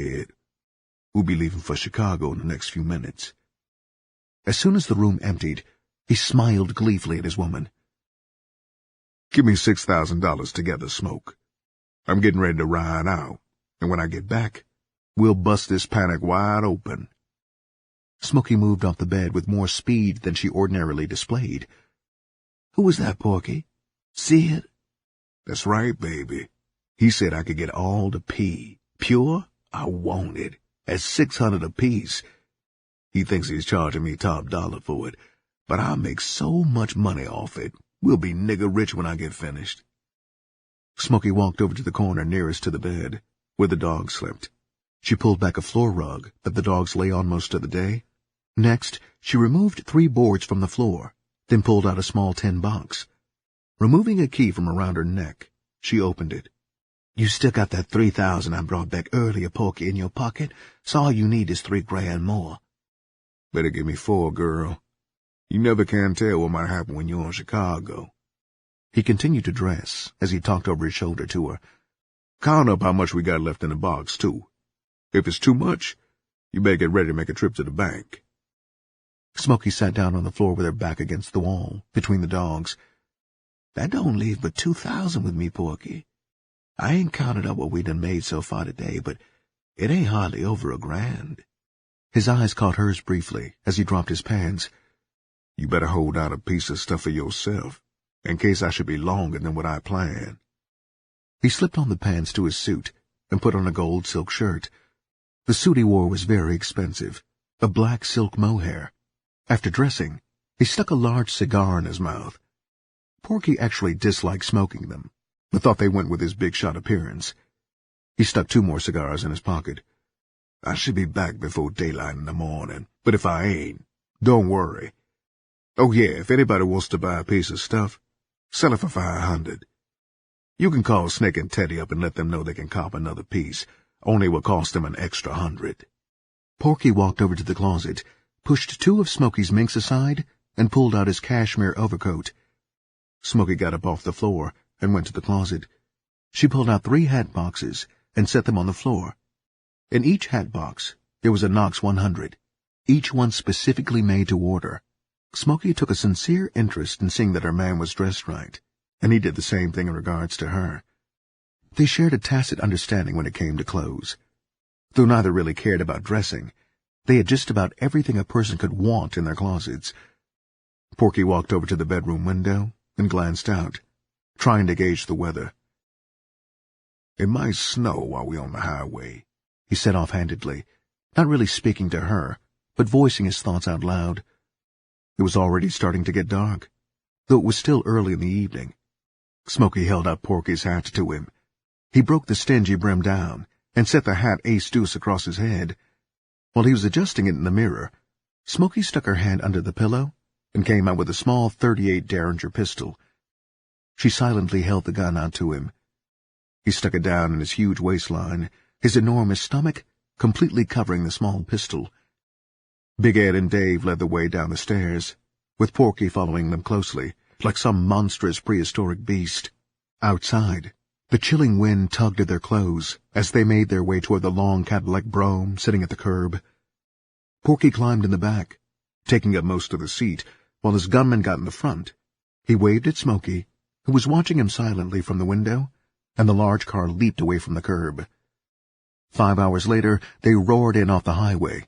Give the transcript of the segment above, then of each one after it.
Ed. We'll be leaving for Chicago in the next few minutes." As soon as the room emptied, he smiled gleefully at his woman. "Give me $6,000 together, Smoke. I'm getting ready to ride out, and when I get back, we'll bust this panic wide open." Smokey moved off the bed with more speed than she ordinarily displayed. "Who was that, Porky? Sid?" "That's right, baby. He said I could get all the pea. Pure, I want it, at $600 apiece. He thinks he's charging me top dollar for it, but I'll make so much money off it. We'll be nigger rich when I get finished." Smokey walked over to the corner nearest to the bed, where the dog slept. She pulled back a floor rug that the dogs lay on most of the day. Next, she removed 3 boards from the floor, then pulled out a small tin box. Removing a key from around her neck, she opened it. "You still got that $3,000 I brought back earlier, Porky, in your pocket, so all you need is $3 grand more." "Better give me 4, girl. You never can tell what might happen when you're in Chicago." He continued to dress as he talked over his shoulder to her. "Count up how much we got left in the box, too. If it's too much, you better get ready to make a trip to the bank." Smokey sat down on the floor with her back against the wall, between the dogs. "That don't leave but $2,000 with me, Porky. I ain't counted up what we done made so far today, but it ain't hardly over $1 grand. His eyes caught hers briefly as he dropped his pants. "You better hold out a piece of stuff for yourself, in case I should be longer than what I planned." He slipped on the pants to his suit and put on a gold silk shirt. The suit he wore was very expensive, a black silk mohair. After dressing, he stuck a large cigar in his mouth. Porky actually disliked smoking them, but thought they went with his big-shot appearance. He stuck 2 more cigars in his pocket. "I should be back before daylight in the morning, but if I ain't, don't worry. Oh yeah, if anybody wants to buy a piece of stuff, sell it for $500. You can call Snake and Teddy up and let them know they can cop another piece, only it will cost them an extra $100. Porky walked over to the closet, pushed 2 of Smokey's minks aside, and pulled out his cashmere overcoat. Smokey got up off the floor and went to the closet. She pulled out 3 hat boxes and set them on the floor. In each hat box, there was a Knox 100, each one specifically made to order. Smokey took a sincere interest in seeing that her man was dressed right, and he did the same thing in regards to her. They shared a tacit understanding when it came to clothes. Though neither really cared about dressing, they had just about everything a person could want in their closets. Porky walked over to the bedroom window and glanced out, trying to gauge the weather. "It might snow while we're on the highway," he said offhandedly, not really speaking to her, but voicing his thoughts out loud. It was already starting to get dark, though it was still early in the evening. Smokey held out Porky's hat to him. He broke the stingy brim down and set the hat ace-deuce across his head. While he was adjusting it in the mirror, Smokey stuck her hand under the pillow and came out with a small .38 Derringer pistol. She silently held the gun out to him. He stuck it down in his huge waistline, his enormous stomach completely covering the small pistol. Big Ed and Dave led the way down the stairs, with Porky following them closely, like some monstrous prehistoric beast. Outside, the chilling wind tugged at their clothes as they made their way toward the long Cadillac brougham sitting at the curb. Porky climbed in the back, taking up most of the seat, while his gunman got in the front. He waved at Smokey, who was watching him silently from the window, and the large car leaped away from the curb. 5 hours later, they roared in off the highway.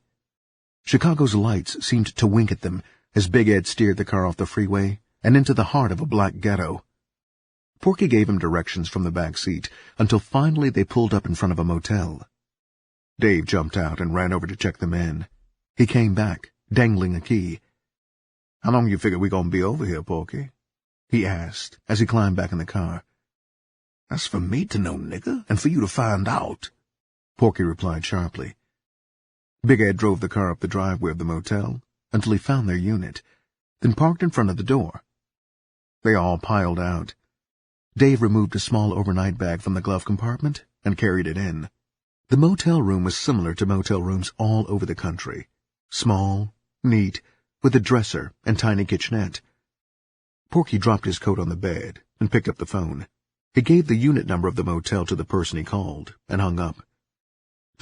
Chicago's lights seemed to wink at them as Big Ed steered the car off the freeway and into the heart of a black ghetto. Porky gave him directions from the back seat until finally they pulled up in front of a motel. Dave jumped out and ran over to check them in. He came back, dangling a key. "How long you figure we gonna be over here, Porky?" he asked as he climbed back in the car. "That's for me to know, nigga, and for you to find out," Porky replied sharply. Big Ed drove the car up the driveway of the motel until he found their unit, then parked in front of the door. They all piled out. Dave removed a small overnight bag from the glove compartment and carried it in. The motel room was similar to motel rooms all over the country. Small, neat, with a dresser and tiny kitchenette. Porky dropped his coat on the bed and picked up the phone. He gave the unit number of the motel to the person he called and hung up.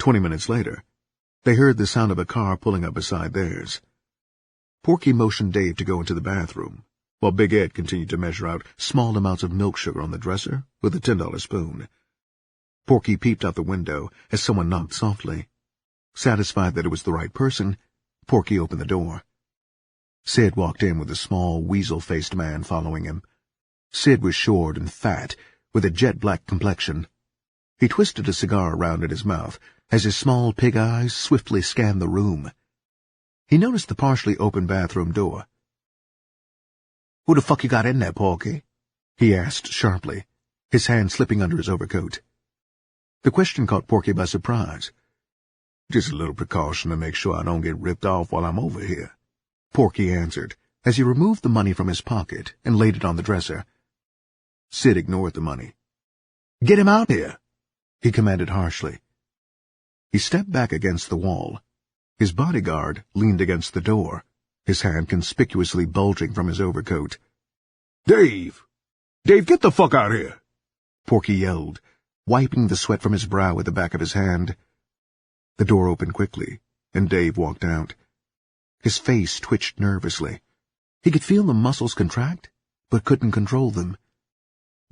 20 minutes later, they heard the sound of a car pulling up beside theirs. Porky motioned Dave to go into the bathroom, while Big Ed continued to measure out small amounts of milk sugar on the dresser with a $10 spoon. Porky peeped out the window as someone knocked softly. Satisfied that it was the right person, Porky opened the door. Sid walked in with a small, weasel-faced man following him. Sid was short and fat, with a jet-black complexion. He twisted a cigar around in his mouth as his small pig eyes swiftly scanned the room. He noticed the partially open bathroom door. "Who the fuck you got in there, Porky?" he asked sharply, his hand slipping under his overcoat. The question caught Porky by surprise. "Just a little precaution to make sure I don't get ripped off while I'm over here," Porky answered, as he removed the money from his pocket and laid it on the dresser. Sid ignored the money. "Get him out here," he commanded harshly. He stepped back against the wall. His bodyguard leaned against the door, his hand conspicuously bulging from his overcoat. "Dave! Dave, get the fuck out here!" Porky yelled, wiping the sweat from his brow with the back of his hand. The door opened quickly, and Dave walked out. His face twitched nervously. He could feel the muscles contract, but couldn't control them.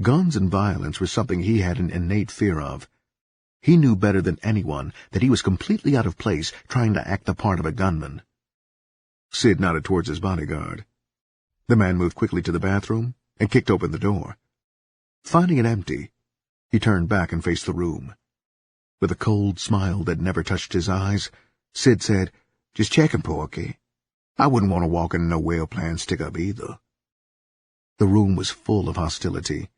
Guns and violence were something he had an innate fear of. He knew better than anyone that he was completely out of place trying to act the part of a gunman. Sid nodded towards his bodyguard. The man moved quickly to the bathroom and kicked open the door. Finding it empty, he turned back and faced the room. With a cold smile that never touched his eyes, Sid said, "Just checking, Porky. I wouldn't want to walk into no whale plan stick-up either." The room was full of hostility.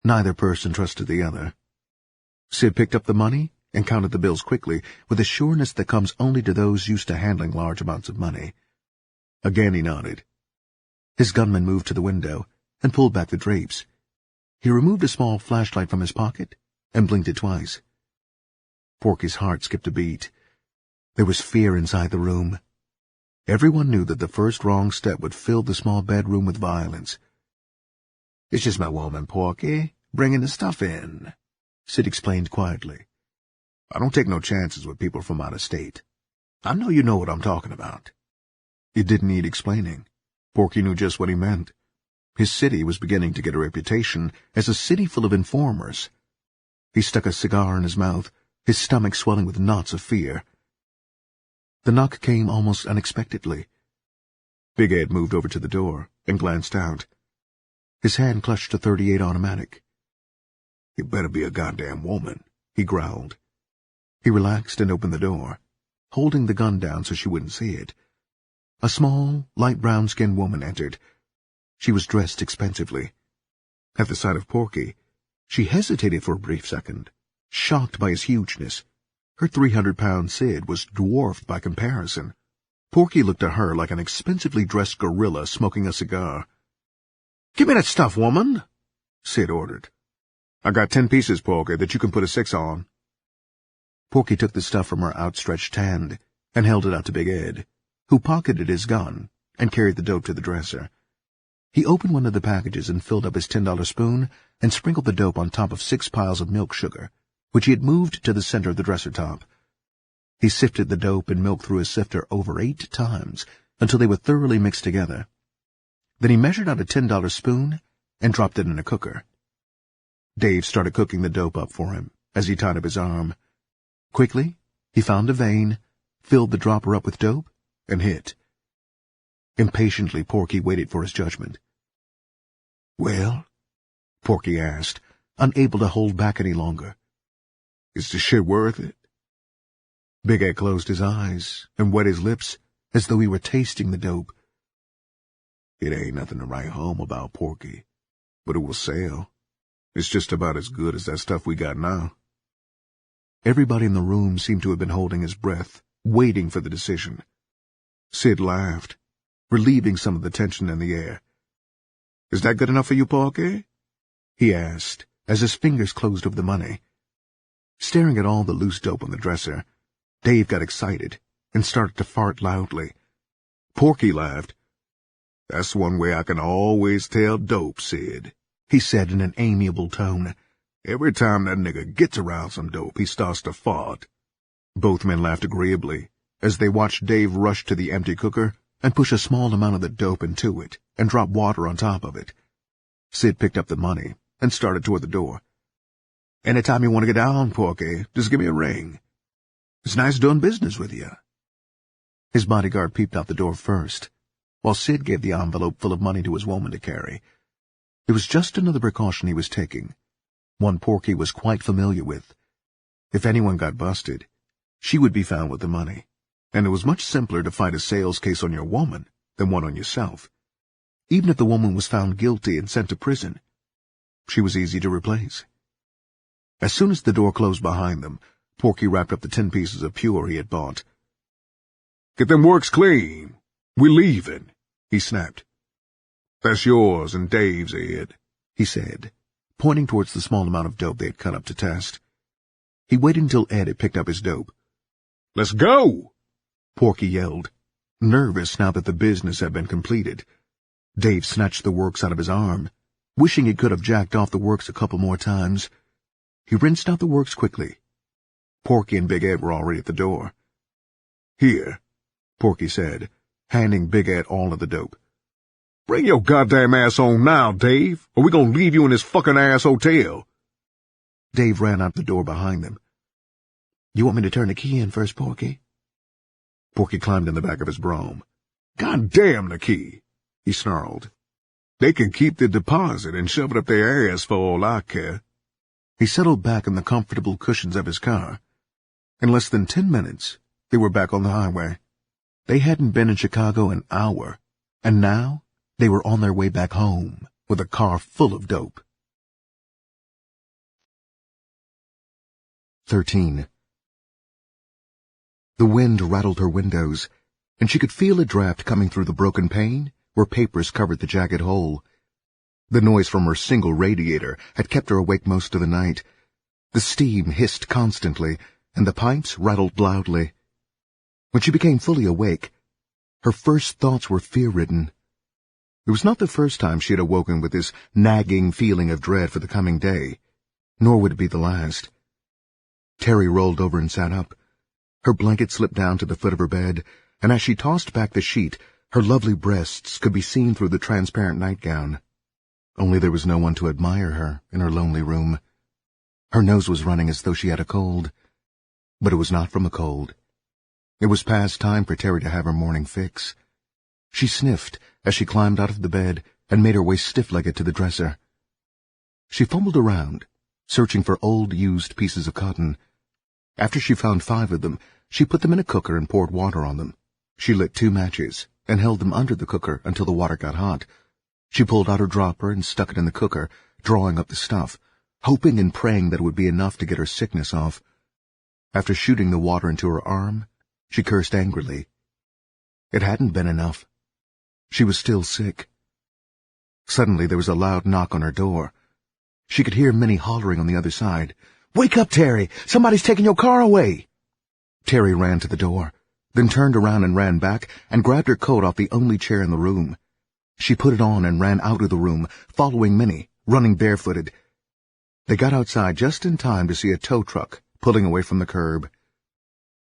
Neither person trusted the other. Sid picked up the money and counted the bills quickly, with a sureness that comes only to those used to handling large amounts of money. Again he nodded. His gunman moved to the window and pulled back the drapes. He removed a small flashlight from his pocket and blinked it twice. Porky's heart skipped a beat. There was fear inside the room. Everyone knew that the first wrong step would fill the small bedroom with violence. "It's just my woman, Porky, bringing the stuff in," Sid explained quietly. "I don't take no chances with people from out of state. I know you know what I'm talking about." It didn't need explaining. Porky knew just what he meant. His city was beginning to get a reputation as a city full of informers. He stuck a cigar in his mouth, his stomach swelling with knots of fear. The knock came almost unexpectedly. Big Ed moved over to the door and glanced out. His hand clutched a .38 automatic. "You better be a goddamn woman," he growled. He relaxed and opened the door, holding the gun down so she wouldn't see it. A small, light brown-skinned woman entered. She was dressed expensively. At the sight of Porky, she hesitated for a brief second, shocked by his hugeness. Her 300-pound Sid was dwarfed by comparison. Porky looked at her like an expensively dressed gorilla smoking a cigar. "Give me that stuff, woman," Sid ordered. "I got 10 pieces, Porky, that you can put a 6 on." Porky took the stuff from her outstretched hand and held it out to Big Ed, who pocketed his gun and carried the dope to the dresser. He opened one of the packages and filled up his $10 spoon and sprinkled the dope on top of 6 piles of milk sugar, which he had moved to the center of the dresser top. He sifted the dope and milk through his sifter over 8 times until they were thoroughly mixed together. Then he measured out a $10 spoon and dropped it in a cooker. Dave started cooking the dope up for him as he tied up his arm. Quickly, he found a vein, filled the dropper up with dope, and hit. Impatiently, Porky waited for his judgment. "Well?" Porky asked, unable to hold back any longer. "Is the shit worth it?" Big Ed closed his eyes and wet his lips as though he were tasting the dope. "It ain't nothing to write home about, Porky, but it will sell. It's just about as good as that stuff we got now." Everybody in the room seemed to have been holding his breath, waiting for the decision. Sid laughed, relieving some of the tension in the air. "Is that good enough for you, Porky?" he asked, as his fingers closed over the money. Staring at all the loose dope on the dresser, Dave got excited and started to fart loudly. Porky laughed. "That's one way I can always tell dope, Sid," he said in an amiable tone. Every time that nigga gets around some dope, he starts to fart. Both men laughed agreeably as they watched Dave rush to the empty cooker and push a small amount of the dope into it and drop water on top of it. Sid picked up the money and started toward the door. Anytime you want to get down, Porky, just give me a ring. It's nice doing business with you. His bodyguard peeped out the door first, while Sid gave the envelope full of money to his woman to carry. It was just another precaution he was taking, one Porky was quite familiar with. If anyone got busted, she would be found with the money, and it was much simpler to fight a sales case on your woman than one on yourself. Even if the woman was found guilty and sent to prison, she was easy to replace. As soon as the door closed behind them, Porky wrapped up the 10 pieces of pure he had bought. Get them works clean. We're leaving, he snapped. That's yours and Dave's, Ed, he said, pointing towards the small amount of dope they had cut up to test. He waited until Ed had picked up his dope. Let's go, Porky yelled, nervous now that the business had been completed. Dave snatched the works out of his arm, wishing he could have jacked off the works a couple more times. He rinsed out the works quickly. Porky and Big Ed were already at the door. Here, Porky said, handing Big Ed all of the dope. Bring your goddamn ass on now, Dave, or we're gonna leave you in this fucking ass hotel. Dave ran out the door behind them. You want me to turn the key in first, Porky? Porky climbed in the back of his brougham. God damn the key, he snarled. They can keep the deposit and shove it up their ass for all I care. He settled back in the comfortable cushions of his car. In less than 10 minutes, they were back on the highway. They hadn't been in Chicago an hour, and now they were on their way back home with a car full of dope. 13. The wind rattled her windows, and she could feel a draft coming through the broken pane where papers covered the jagged hole. The noise from her single radiator had kept her awake most of the night. The steam hissed constantly, and the pipes rattled loudly. When she became fully awake, her first thoughts were fear-ridden. It was not the first time she had awoken with this nagging feeling of dread for the coming day, nor would it be the last. Terry rolled over and sat up. Her blanket slipped down to the foot of her bed, and as she tossed back the sheet, her lovely breasts could be seen through the transparent nightgown. Only there was no one to admire her in her lonely room. Her nose was running as though she had a cold, but it was not from a cold. It was past time for Terry to have her morning fix. She sniffed as she climbed out of the bed and made her way stiff-legged to the dresser. She fumbled around, searching for old, used pieces of cotton. After she found 5 of them, she put them in a cooker and poured water on them. She lit 2 matches and held them under the cooker until the water got hot. She pulled out her dropper and stuck it in the cooker, drawing up the stuff, hoping and praying that it would be enough to get her sickness off. After shooting the water into her arm, she cursed angrily. It hadn't been enough. She was still sick. Suddenly there was a loud knock on her door. She could hear Minnie hollering on the other side. "Wake up, Terry! Somebody's taking your car away!" Terry ran to the door, then turned around and ran back and grabbed her coat off the only chair in the room. She put it on and ran out of the room, following Minnie, running barefooted. They got outside just in time to see a tow truck pulling away from the curb.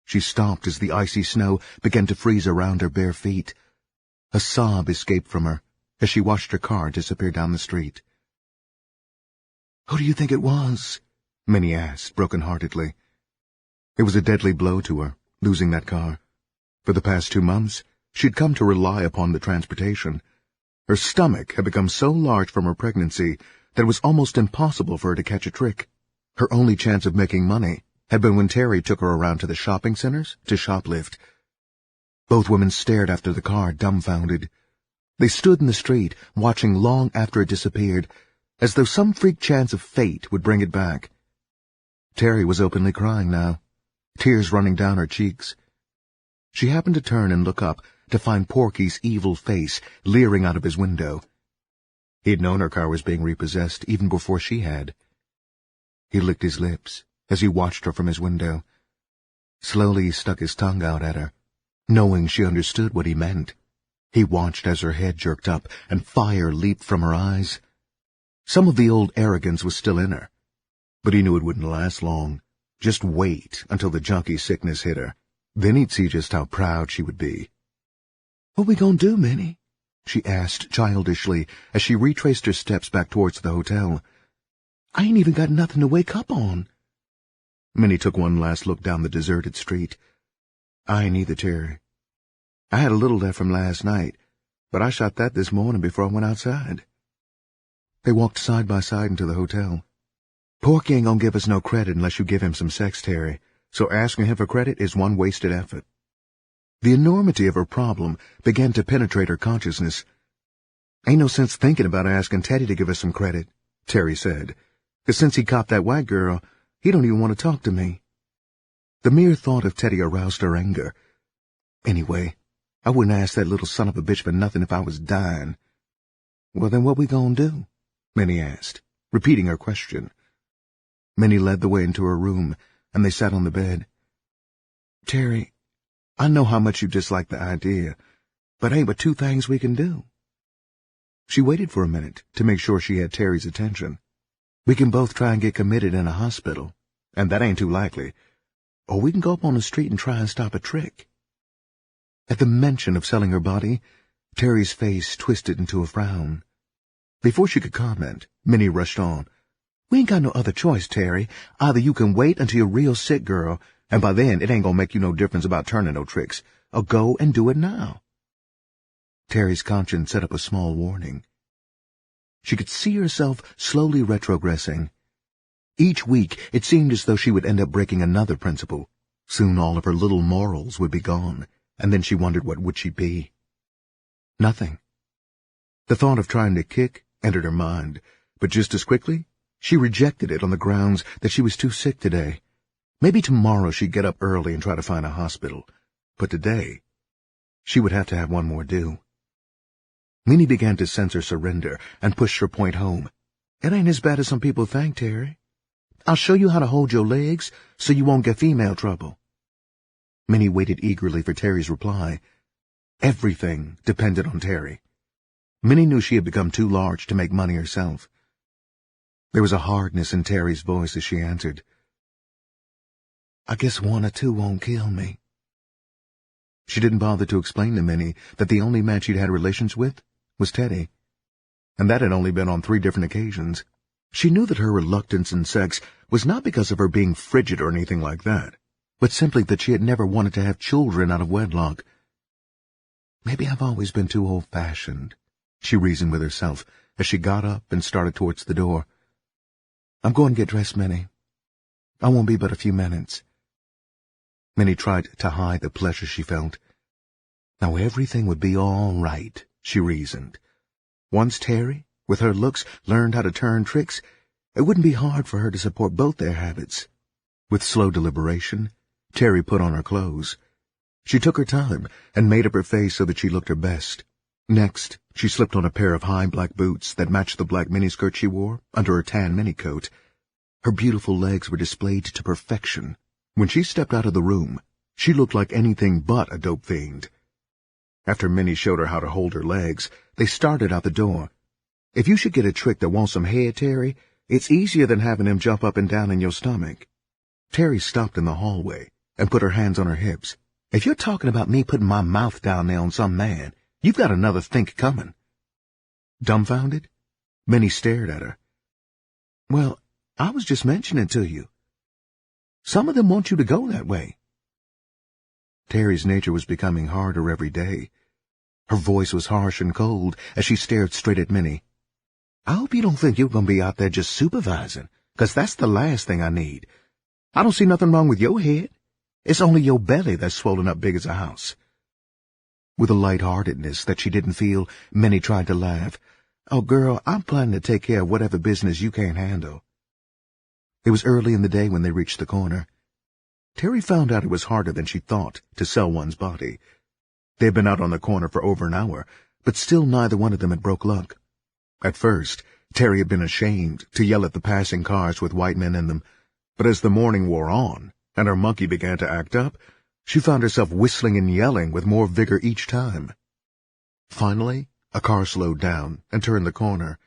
She stopped as the icy snow began to freeze around her bare feet. A sob escaped from her as she watched her car disappear down the street. "Who do you think it was?" Minnie asked broken-heartedly. It was a deadly blow to her, losing that car. For the past 2 months, she'd come to rely upon the transportation. Her stomach had become so large from her pregnancy that it was almost impossible for her to catch a trick. Her only chance of making money had been when Terry took her around to the shopping centers to shoplift. Both women stared after the car, dumbfounded. They stood in the street, watching long after it disappeared, as though some freak chance of fate would bring it back. Terry was openly crying now, tears running down her cheeks. She happened to turn and look up to find Porky's evil face leering out of his window. He had known her car was being repossessed even before she had. He licked his lips as he watched her from his window. Slowly he stuck his tongue out at her, knowing she understood what he meant. He watched as her head jerked up and fire leaped from her eyes. Some of the old arrogance was still in her, But he knew it wouldn't last long. Just wait until the junkie sickness hit her. Then he'd see just how proud she would be. "What we gonna do, Minnie?" she asked childishly as she retraced her steps back towards the hotel. "I ain't even got nothing to wake up on." Minnie took one last look down the deserted street. "I ain't either, Terry. I had a little left from last night, but I shot that this morning before I went outside." They walked side by side into the hotel. "Porky ain't gonna give us no credit unless you give him some sex, Terry, so asking him for credit is one wasted effort." The enormity of her problem began to penetrate her consciousness. "Ain't no sense thinking about asking Teddy to give us some credit," Terry said, "'cause since he copped that white girl, he don't even want to talk to me." The mere thought of Teddy aroused her anger. "Anyway, I wouldn't ask that little son of a bitch for nothing if I was dying." "Well, then what we gonna do?" Minnie asked, repeating her question. Minnie led the way into her room, and they sat on the bed. "Terry, I know how much you dislike the idea, but ain't but two things we can do." She waited for a minute to make sure she had Terry's attention. "We can both try and get committed in a hospital, and that ain't too likely. Or we can go up on the street and try and stop a trick." At the mention of selling her body, Terry's face twisted into a frown. Before she could comment, Minnie rushed on. "We ain't got no other choice, Terry. Either you can wait until you're real sick, girl, and by then it ain't gonna make you no difference about turning no tricks, or go and do it now." Terry's conscience set up a small warning. She could see herself slowly retrogressing. Each week, it seemed as though she would end up breaking another principle. Soon all of her little morals would be gone, and then she wondered what would she be. Nothing. The thought of trying to kick entered her mind, but just as quickly, she rejected it on the grounds that she was too sick today. Maybe tomorrow she'd get up early and try to find a hospital, but today, she would have to have one more do. Minnie began to sense her surrender and pushed her point home. "It ain't as bad as some people think, Terry. I'll show you how to hold your legs so you won't get female trouble." Minnie waited eagerly for Terry's reply. Everything depended on Terry. Minnie knew she had become too large to make money herself. There was a hardness in Terry's voice as she answered. "I guess one or two won't kill me." She didn't bother to explain to Minnie that the only man she'd had relations with was Teddy, and that had only been on 3 different occasions. She knew that her reluctance in sex was not because of her being frigid or anything like that, but simply that she had never wanted to have children out of wedlock. "Maybe I've always been too old-fashioned," she reasoned with herself as she got up and started towards the door. "I'm going to get dressed, Minnie. I won't be but a few minutes." Minnie tried to hide the pleasure she felt. Now everything would be all right, she reasoned. Once Terry, with her looks, learned how to turn tricks, it wouldn't be hard for her to support both their habits. With slow deliberation, Terry put on her clothes. She took her time and made up her face so that she looked her best. Next, she slipped on a pair of high black boots that matched the black miniskirt she wore under her tan minicoat. Her beautiful legs were displayed to perfection. When she stepped out of the room, she looked like anything but a dope fiend. After Minnie showed her how to hold her legs, they started out the door. If you should get a trick that wants some head, Terry, it's easier than having him jump up and down in your stomach. Terry stopped in the hallway and put her hands on her hips. If you're talking about me putting my mouth down there on some man, you've got another think coming. Dumbfounded, Minnie stared at her. "Well, I was just mentioning to you. Some of them want you to go that way." Terry's nature was becoming harder every day. Her voice was harsh and cold as she stared straight at Minnie. "I hope you don't think you're going to be out there just supervising, 'cause that's the last thing I need. I don't see nothing wrong with your head. It's only your belly that's swollen up big as a house." With a lightheartedness that she didn't feel, Minnie tried to laugh. "Oh, girl, I'm planning to take care of whatever business you can't handle." It was early in the day when they reached the corner. Terry found out it was harder than she thought to sell one's body. They had been out on the corner for over an hour, but still neither one of them had broke luck. At first, Terry had been ashamed to yell at the passing cars with white men in them, but as the morning wore on and her monkey began to act up, she found herself whistling and yelling with more vigor each time. Finally, a car slowed down and turned the corner.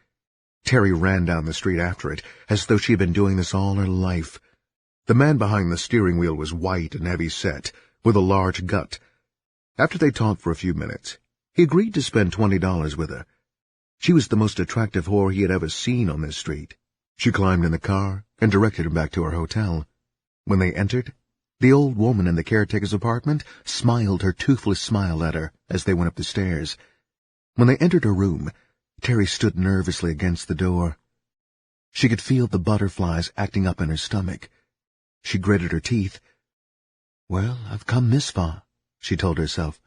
Terry ran down the street after it, as though she had been doing this all her life. The man behind the steering wheel was white and heavy-set, with a large gut. After they talked for a few minutes, he agreed to spend $20 with her. She was the most attractive whore he had ever seen on this street. She climbed in the car and directed him back to her hotel. When they entered, the old woman in the caretaker's apartment smiled her toothless smile at her as they went up the stairs. When they entered her room, Terry stood nervously against the door. She could feel the butterflies acting up in her stomach. She gritted her teeth. "Well, I've come this far," she told herself.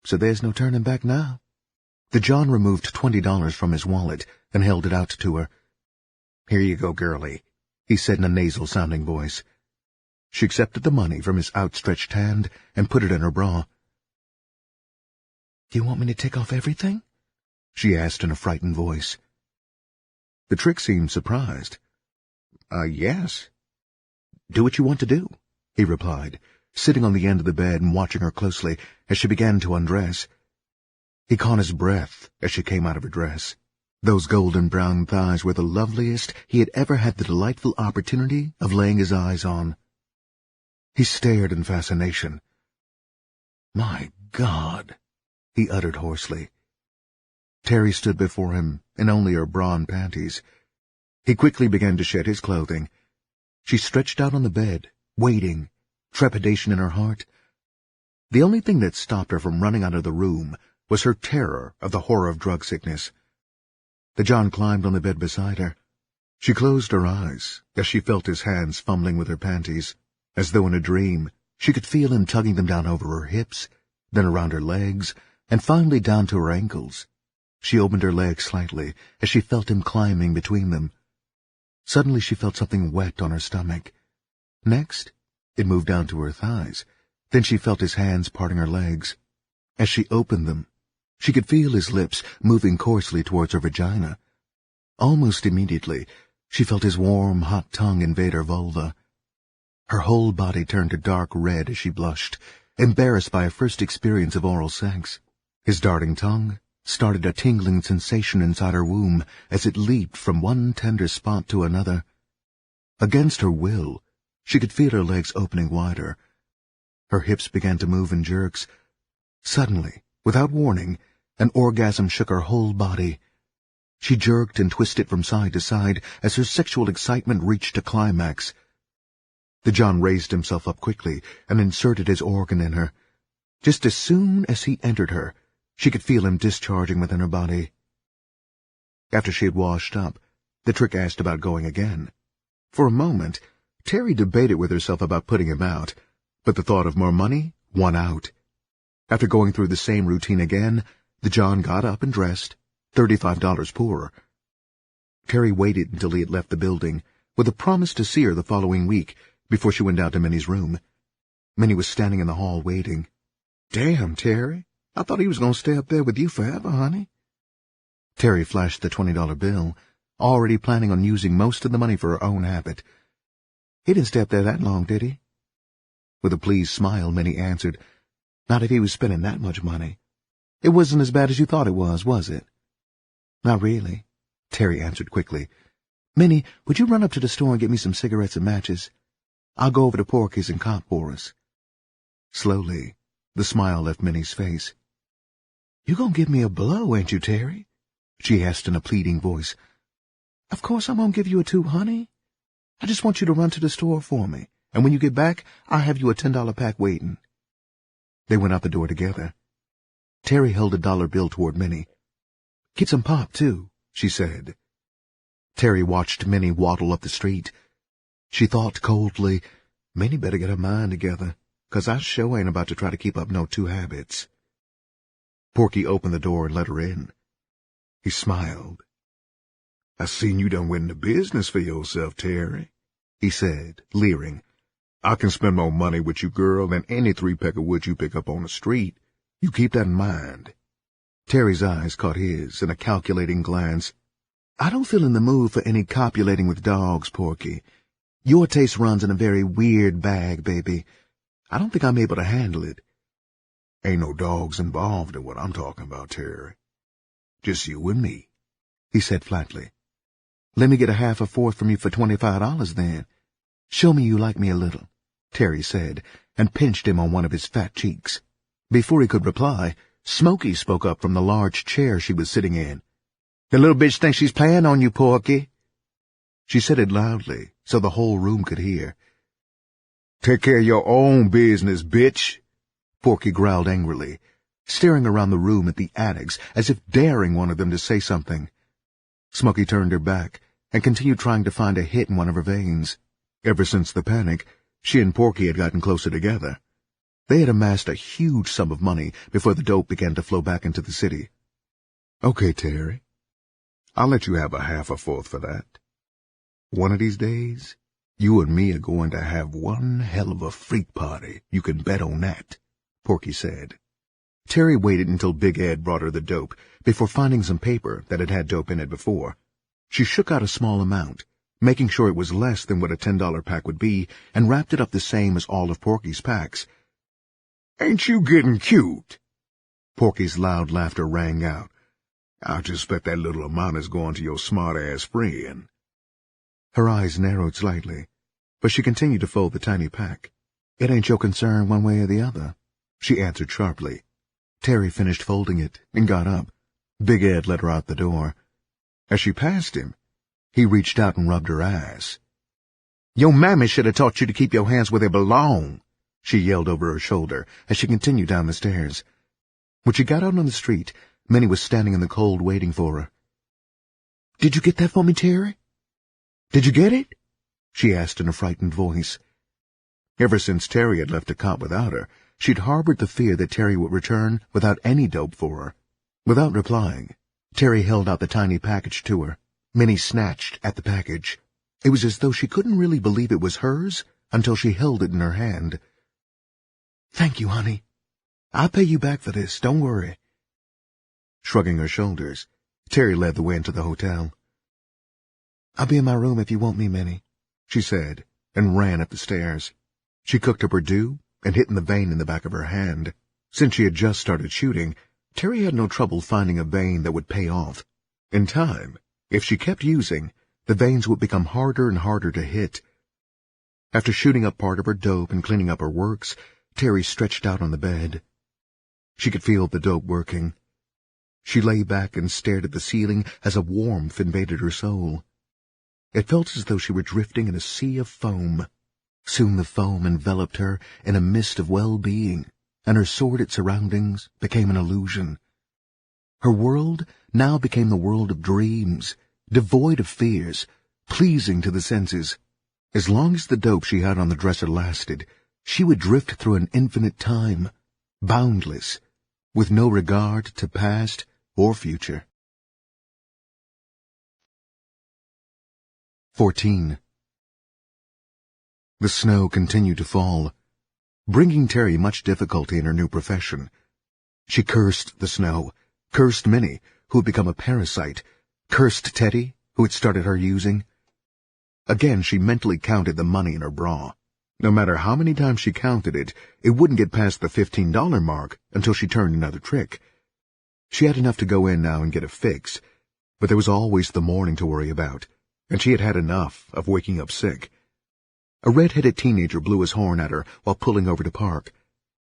"So there's no turning back now." The John removed $20 from his wallet and held it out to her. "Here you go, girlie," he said in a nasal-sounding voice. She accepted the money from his outstretched hand and put it in her bra. "Do you want me to take off everything?" she asked in a frightened voice. The trick seemed surprised. Yes." "Do what you want to do," he replied, sitting on the end of the bed and watching her closely as she began to undress. He caught his breath as she came out of her dress. Those golden brown thighs were the loveliest he had ever had the delightful opportunity of laying his eyes on. He stared in fascination. "My God," he uttered hoarsely. Terry stood before him in only her bra and panties. He quickly began to shed his clothing. She stretched out on the bed, waiting, trepidation in her heart. The only thing that stopped her from running out of the room was her terror of the horror of drug sickness. The John climbed on the bed beside her. She closed her eyes as she felt his hands fumbling with her panties. As though in a dream, she could feel him tugging them down over her hips, then around her legs, and finally down to her ankles. She opened her legs slightly as she felt him climbing between them. Suddenly she felt something wet on her stomach. Next, it moved down to her thighs. Then she felt his hands parting her legs. As she opened them, she could feel his lips moving coarsely towards her vagina. Almost immediately, she felt his warm, hot tongue invade her vulva. Her whole body turned a dark red as she blushed, embarrassed by her first experience of oral sex. His darting tongue started a tingling sensation inside her womb as it leaped from one tender spot to another. Against her will, she could feel her legs opening wider. Her hips began to move in jerks. Suddenly, without warning, an orgasm shook her whole body. She jerked and twisted from side to side as her sexual excitement reached a climax. The John raised himself up quickly and inserted his organ in her. Just as soon as he entered her, she could feel him discharging within her body. After she had washed up, the trick asked about going again. For a moment, Terry debated with herself about putting him out, but the thought of more money won out. After going through the same routine again, the John got up and dressed, $35 poorer. Terry waited until he had left the building, with a promise to see her the following week, before she went down to Minnie's room. Minnie was standing in the hall waiting. "Damn, Terry. I thought he was going to stay up there with you forever, honey." Terry flashed the $20 bill, already planning on using most of the money for her own habit. "He didn't stay up there that long, did he?" With a pleased smile, Minnie answered, "Not if he was spending that much money. It wasn't as bad as you thought it was it?" "Not really," Terry answered quickly. "Minnie, would you run up to the store and get me some cigarettes and matches? I'll go over to Porky's and cop for us." Slowly, the smile left Minnie's face. "You gonna give me a blow, ain't you, Terry?" she asked in a pleading voice. "Of course I'm gonna give you a too, honey. I just want you to run to the store for me, and when you get back, I'll have you a $10 pack waiting." They went out the door together. Terry held a dollar bill toward Minnie. "Get some pop, too," she said. Terry watched Minnie waddle up the street. She thought coldly, "Minnie better get her mind together, 'cause I sure ain't about to try to keep up no two habits." Porky opened the door and let her in. He smiled. "I seen you done win the business for yourself, Terry," he said, leering. "I can spend more money with you, girl, than any 3-peck of wood you pick up on the street. You keep that in mind." Terry's eyes caught his in a calculating glance. "I don't feel in the mood for any copulating with dogs, Porky. Your taste runs in a very weird bag, baby. I don't think I'm able to handle it." "Ain't no dogs involved in what I'm talking about, Terry. Just you and me," he said flatly. Let me get a half a fourth from you for $25 then. Show me you like me a little, Terry said, and pinched him on one of his fat cheeks. Before he could reply, Smokey spoke up from the large chair she was sitting in. The little bitch thinks she's playing on you, Porky. She said it loudly, so the whole room could hear. Take care of your own business, bitch, Porky growled angrily, staring around the room at the addicts as if daring one of them to say something. Smokey turned her back and continued trying to find a hit in one of her veins. Ever since the panic, she and Porky had gotten closer together. They had amassed a huge sum of money before the dope began to flow back into the city. Okay, Terry. I'll let you have a half a fourth for that. One of these days, you and me are going to have one hell of a freak party. You can bet on that, Porky said. Terry waited until Big Ed brought her the dope before finding some paper that had had dope in it before. She shook out a small amount, making sure it was less than what a $10 pack would be, and wrapped it up the same as all of Porky's packs. Ain't you getting cute? Porky's loud laughter rang out. I just bet that little amount is going to your smart-ass friend. Her eyes narrowed slightly, but she continued to fold the tiny pack. It ain't your concern one way or the other, she answered sharply. Terry finished folding it and got up. Big Ed led her out the door. As she passed him, he reached out and rubbed her ass. Your mammy should have taught you to keep your hands where they belong, she yelled over her shoulder as she continued down the stairs. When she got out on the street, Minnie was standing in the cold waiting for her. Did you get that for me, Terry? Did you get it? She asked in a frightened voice. Ever since Terry had left the cop without her, she'd harbored the fear that Terry would return without any dope for her. Without replying, Terry held out the tiny package to her. Minnie snatched at the package. It was as though she couldn't really believe it was hers until she held it in her hand. Thank you, honey. I'll pay you back for this, don't worry. Shrugging her shoulders, Terry led the way into the hotel. I'll be in my room if you want me, Minnie, she said, and ran up the stairs. She cooked up her dew and hit in the vein in the back of her hand. Since she had just started shooting, Terry had no trouble finding a vein that would pay off. In time, if she kept using, the veins would become harder and harder to hit. After shooting up part of her dope and cleaning up her works, Terry stretched out on the bed. She could feel the dope working. She lay back and stared at the ceiling as a warmth invaded her soul. It felt as though she were drifting in a sea of foam. Soon the foam enveloped her in a mist of well-being, and her sordid surroundings became an illusion. Her world now became the world of dreams, devoid of fears, pleasing to the senses. As long as the dope she had on the dresser lasted, she would drift through an infinite time, boundless, with no regard to past or future. 14. The snow continued to fall, bringing Terry much difficulty in her new profession. She cursed the snow, cursed Minnie, who had become a parasite, cursed Teddy, who had started her using. Again she mentally counted the money in her bra. No matter how many times she counted it, it wouldn't get past the $15 mark until she turned another trick. She had enough to go in now and get a fix, but there was always the morning to worry about, and she had had enough of waking up sick. A red-headed teenager blew his horn at her while pulling over to park.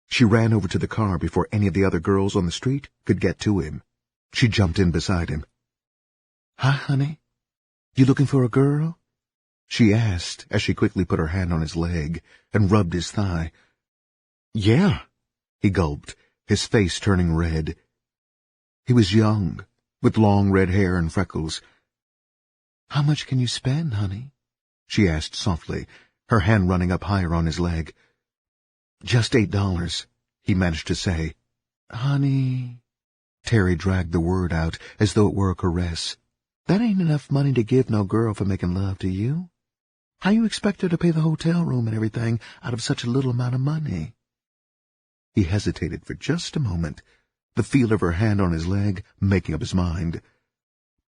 She ran over to the car before any of the other girls on the street could get to him. She jumped in beside him. Hi, honey. You looking for a girl? She asked as she quickly put her hand on his leg and rubbed his thigh. Yeah, he gulped, his face turning red. He was young, with long red hair and freckles. How much can you spend, honey? She asked softly, her hand running up higher on his leg. Just $8, he managed to say. Honey. Terry dragged the word out as though it were a caress. That ain't enough money to give no girl for making love to you. How you expect her to pay the hotel room and everything out of such a little amount of money? He hesitated for just a moment, the feel of her hand on his leg making up his mind.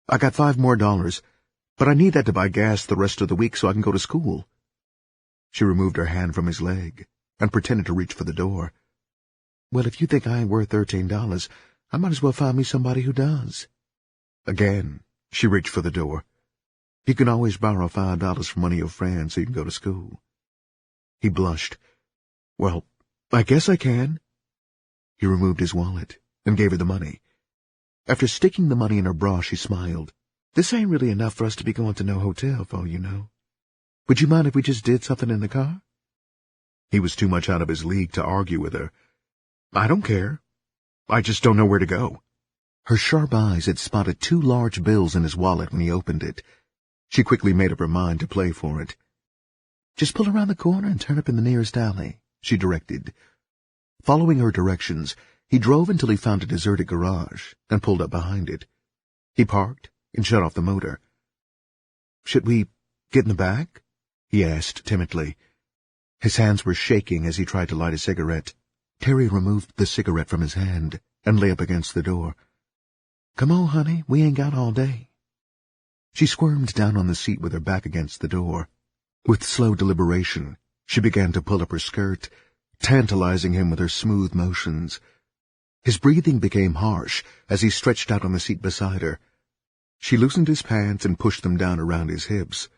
I got $5 more, but I need that to buy gas the rest of the week so I can go to school. She removed her hand from his leg and pretended to reach for the door. Well, if you think I ain't worth $13, I might as well find me somebody who does. Again, she reached for the door. You can always borrow $5 from one of your friends so you can go to school. He blushed. Well, I guess I can. He removed his wallet and gave her the money. After sticking the money in her bra, she smiled. This ain't really enough for us to be going to no hotel for, you know. Would you mind if we just did something in the car? He was too much out of his league to argue with her. I don't care. I just don't know where to go. Her sharp eyes had spotted 2 large bills in his wallet when he opened it. She quickly made up her mind to play for it. Just pull around the corner and turn up in the nearest alley, she directed. Following her directions, he drove until he found a deserted garage and pulled up behind it. He parked and shut off the motor. Should we get in the back? He asked timidly. His hands were shaking as he tried to light a cigarette. Terry removed the cigarette from his hand and lay up against the door. Come on, honey, we ain't got all day. She squirmed down on the seat with her back against the door. With slow deliberation, she began to pull up her skirt, tantalizing him with her smooth motions. His breathing became harsh as he stretched out on the seat beside her. She loosened his pants and pushed them down around his hips.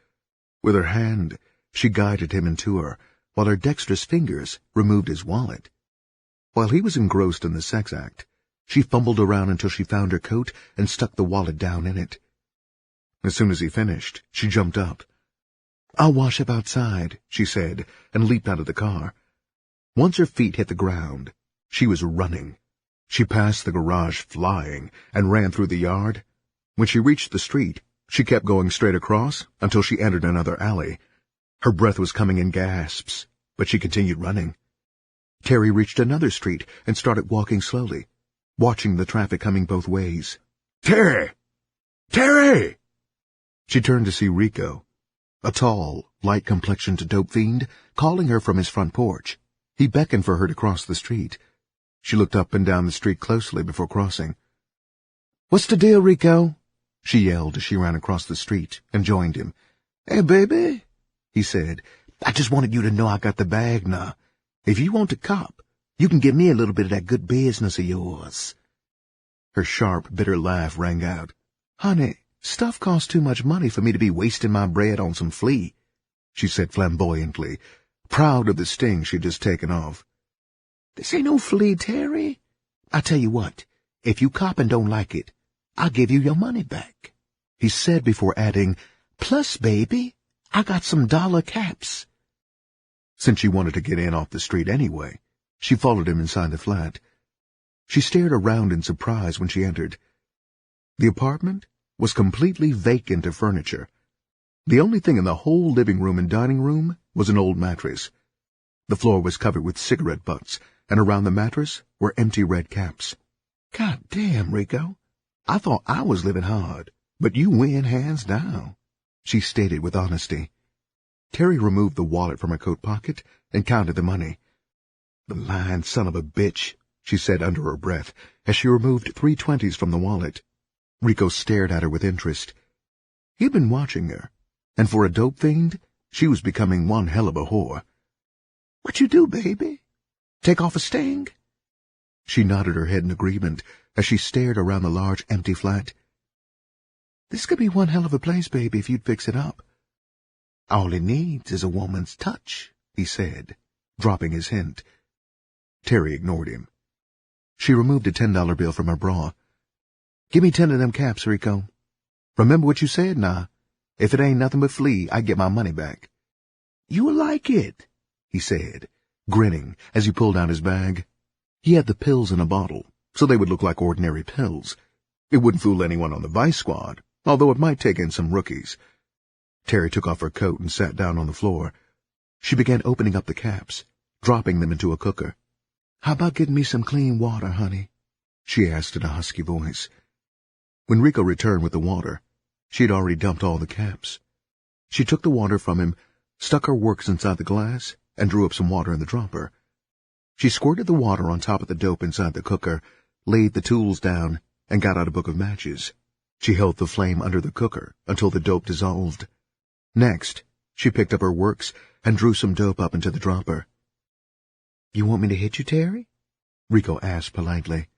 With her hand, she guided him into her, while her dexterous fingers removed his wallet. While he was engrossed in the sex act, she fumbled around until she found her coat and stuck the wallet down in it. As soon as he finished, she jumped up. I'll wash up outside, she said, and leaped out of the car. Once her feet hit the ground, she was running. She passed the garage flying and ran through the yard. When she reached the street, she kept going straight across until she entered another alley. Her breath was coming in gasps, but she continued running. Terry reached another street and started walking slowly, watching the traffic coming both ways. Terry! Terry! She turned to see Rico, a tall, light-complexioned dope fiend, calling her from his front porch. He beckoned for her to cross the street. She looked up and down the street closely before crossing. What's the deal, Rico? She yelled as she ran across the street and joined him. Hey, baby, he said. I just wanted you to know I got the bag now. If you want to cop, you can give me a little bit of that good business of yours. Her sharp, bitter laugh rang out. Honey, stuff costs too much money for me to be wasting my bread on some flea, she said flamboyantly, proud of the sting she'd just taken off. This ain't no flea, Terry. I tell you what, if you cop and don't like it, I'll give you your money back, he said before adding, plus, baby, I got some dollar caps. Since she wanted to get in off the street anyway, she followed him inside the flat. She stared around in surprise when she entered. The apartment was completely vacant of furniture. The only thing in the whole living room and dining room was an old mattress. The floor was covered with cigarette butts, and around the mattress were empty red caps. God damn, Rico. I thought I was living hard, but you win hands down, she stated with honesty. Terry removed the wallet from her coat pocket and counted the money. The lying son of a bitch, she said under her breath as she removed 3 20s from the wallet. Rico stared at her with interest. He'd been watching her, and for a dope fiend, she was becoming one hell of a whore. What you do, baby? Take off a sting? She nodded her head in agreement as she stared around the large empty flat. This could be one hell of a place, baby, if you'd fix it up. All it needs is a woman's touch, he said, dropping his hint. Terry ignored him. She removed a $10 bill from her bra. Give me 10 of them caps, Rico. Remember what you said, nah. If it ain't nothing but flea, I get my money back. You'll like it, he said, grinning as he pulled out his bag. He had the pills in a bottle, so they would look like ordinary pills. It wouldn't fool anyone on the Vice Squad, although it might take in some rookies. Terry took off her coat and sat down on the floor. She began opening up the caps, dropping them into a cooker. How about getting me some clean water, honey? She asked in a husky voice. When Rico returned with the water, she had already dumped all the caps. She took the water from him, stuck her works inside the glass, and drew up some water in the dropper. She squirted the water on top of the dope inside the cooker, laid the tools down, and got out a book of matches. She held the flame under the cooker until the dope dissolved. Next, she picked up her works and drew some dope up into the dropper. You want me to hit you, Terry? Rico asked politely.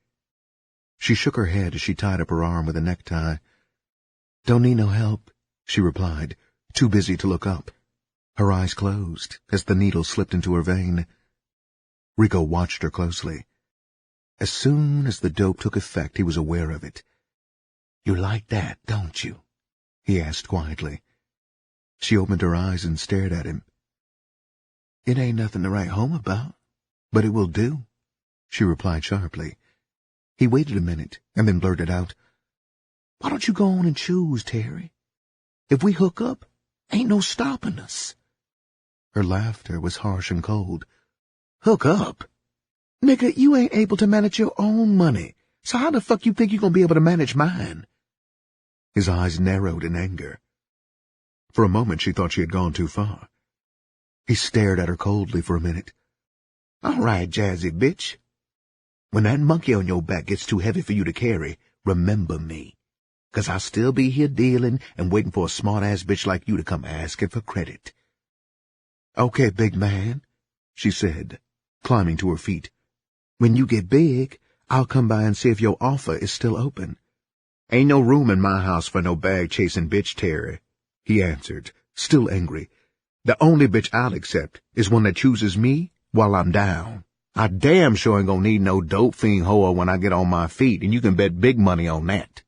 She shook her head as she tied up her arm with a necktie. Don't need no help, she replied, too busy to look up. Her eyes closed as the needle slipped into her vein. Rico watched her closely. As soon as the dope took effect, he was aware of it. "You like that, don't you?" he asked quietly. She opened her eyes and stared at him. "It ain't nothing to write home about, but it will do," she replied sharply. He waited a minute and then blurted out, "Why don't you go on and choose, Terry? If we hook up, ain't no stopping us." Her laughter was harsh and cold. "Hook up? Nigga, you ain't able to manage your own money, so how the fuck you think you gonna be able to manage mine?" His eyes narrowed in anger. For a moment she thought she had gone too far. He stared at her coldly for a minute. "All right, jazzy bitch. When that monkey on your back gets too heavy for you to carry, remember me, 'cause I'll still be here dealing and waiting for a smart-ass bitch like you to come asking for credit." "Okay, big man," she said, climbing to her feet. "When you get big, I'll come by and see if your offer is still open." "Ain't no room in my house for no bag-chasing bitch, Terry," he answered, still angry. "The only bitch I'll accept is one that chooses me while I'm down. I damn sure ain't gonna need no dope fiend whore when I get on my feet, and you can bet big money on that."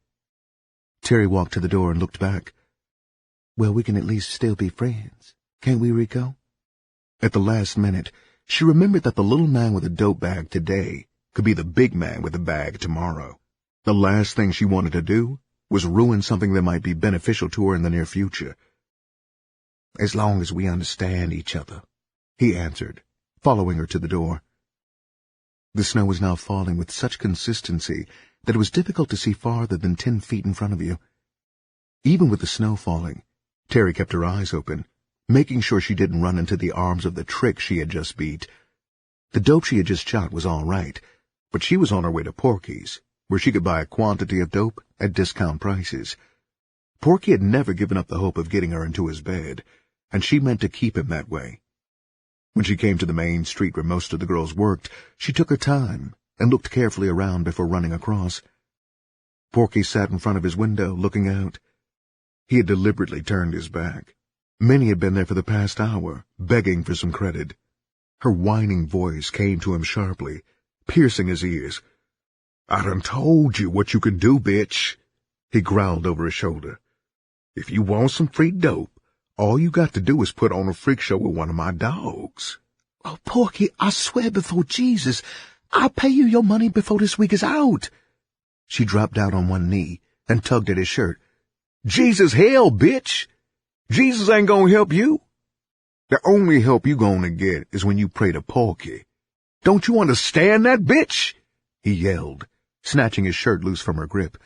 Terry walked to the door and looked back. "Well, we can at least still be friends, can't we, Rico?" At the last minute, she remembered that the little man with a dope bag today could be the big man with a bag tomorrow. The last thing she wanted to do was ruin something that might be beneficial to her in the near future. "As long as we understand each other," he answered, following her to the door. The snow was now falling with such consistency that it was difficult to see farther than 10 feet in front of you. Even with the snow falling, Terry kept her eyes open, making sure she didn't run into the arms of the trick she had just beat. The dope she had just shot was all right, but she was on her way to Porky's, where she could buy a quantity of dope at discount prices. Porky had never given up the hope of getting her into his bed, and she meant to keep him that way. When she came to the main street where most of the girls worked, she took her time and looked carefully around before running across. Porky sat in front of his window, looking out. He had deliberately turned his back. Minnie had been there for the past hour, begging for some credit. Her whining voice came to him sharply, piercing his ears. "I done told you what you can do, bitch," he growled over his shoulder. "If you want some free dope, all you got to do is put on a freak show with one of my dogs." "Oh, Porky, I swear before Jesus, I'll pay you your money before this week is out." She dropped down on one knee and tugged at his shirt. "Jesus hell, bitch! Jesus ain't gonna help you. The only help you gonna get is when you pray to Porky. Don't you understand that, bitch?" he yelled, snatching his shirt loose from her grip.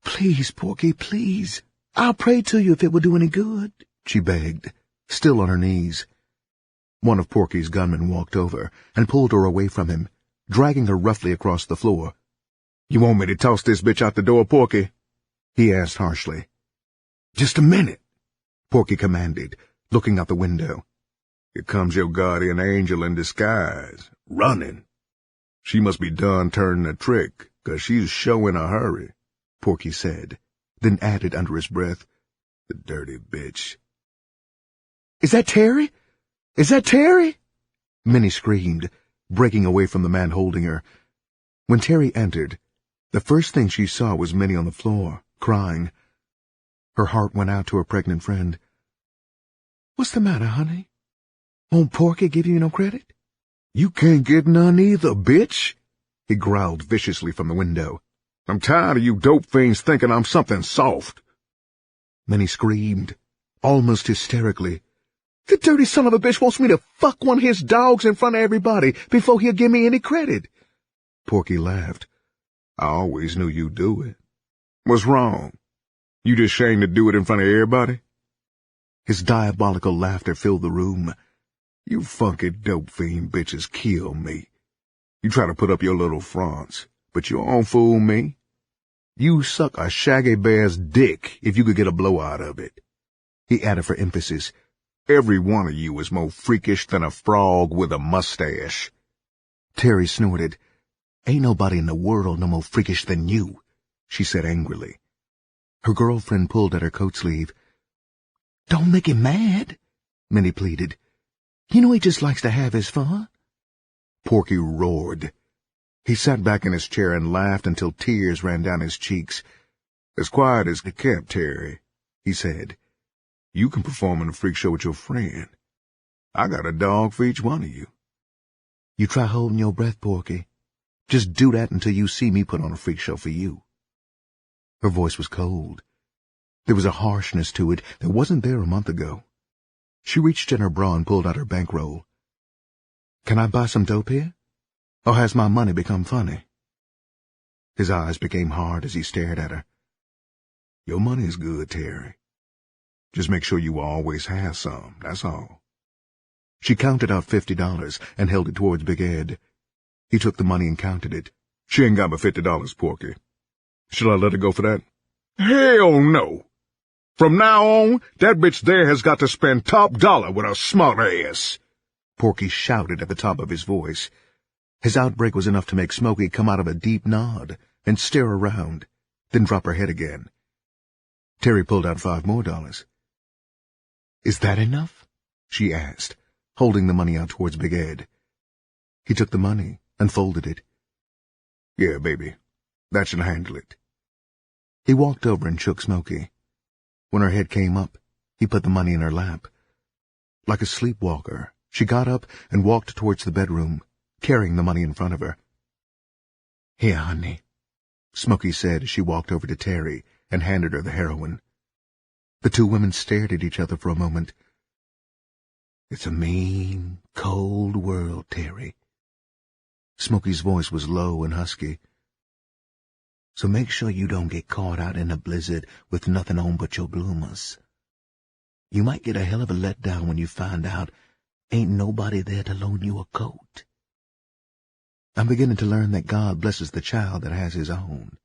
"Please, Porky, please. I'll pray to you if it will do any good," she begged, still on her knees. One of Porky's gunmen walked over and pulled her away from him, dragging her roughly across the floor. "You want me to toss this bitch out the door, Porky?" he asked harshly. "Just a minute," Porky commanded, looking out the window. "Here comes your guardian angel in disguise, running. She must be done turning a trick, 'cause she's sure in a hurry," Porky said, then added under his breath, "The dirty bitch." "Is that Terry? Is that Terry?" Minnie screamed, breaking away from the man holding her. When Terry entered, the first thing she saw was Minnie on the floor, crying. Her heart went out to her pregnant friend. "What's the matter, honey? Won't Porky give you no credit?" "You can't get none either, bitch," he growled viciously from the window. "I'm tired of you dope fiends thinking I'm something soft." Minnie screamed, almost hysterically. "The dirty son of a bitch wants me to fuck one of his dogs in front of everybody before he'll give me any credit." Porky laughed. "I always knew you'd do it. What's wrong? You just ashamed to do it in front of everybody?" His diabolical laughter filled the room. "You funky dope fiend bitches kill me. You try to put up your little fronts, but you won't fool me. You suck a shaggy bear's dick if you could get a blow out of it." He added for emphasis, "Every one of you is more freakish than a frog with a mustache." Terry snorted. "Ain't nobody in the world no more freakish than you," she said angrily. Her girlfriend pulled at her coat sleeve. Don't make him mad, Minnie pleaded. You know he just likes to have his fun. Porky roared. He sat back in his chair and laughed until tears ran down his cheeks. As quiet as the kept, Terry, he said. You can perform in a freak show with your friend. I got a dog for each one of you. You try holding your breath, Porky. Just do that until you see me put on a freak show for you. Her voice was cold. There was a harshness to it that wasn't there a month ago. She reached in her bra and pulled out her bankroll. Can I buy some dope here? Or has my money become funny? His eyes became hard as he stared at her. Your money is good, Terry. Just make sure you always have some, that's all. She counted out $50 and held it towards Big Ed. He took the money and counted it. She ain't got but $50, Porky. Should I let her go for that? Hell no! From now on, that bitch there has got to spend top dollar with her smart ass. Porky shouted at the top of his voice. His outbreak was enough to make Smokey come out of a deep nod and stare around, then drop her head again. Terry pulled out $5 more. Is that enough? She asked, holding the money out towards Big Ed. He took the money and folded it. Yeah, baby, that should handle it. He walked over and shook Smokey. When her head came up, he put the money in her lap. Like a sleepwalker, she got up and walked towards the bedroom, carrying the money in front of her. Here, honey, Smokey said as she walked over to Terry and handed her the heroin. The two women stared at each other for a moment. It's a mean, cold world, Terry. Smokey's voice was low and husky. So make sure you don't get caught out in a blizzard with nothing on but your bloomers. You might get a hell of a letdown when you find out ain't nobody there to loan you a coat. I'm beginning to learn that God blesses the child that has his own,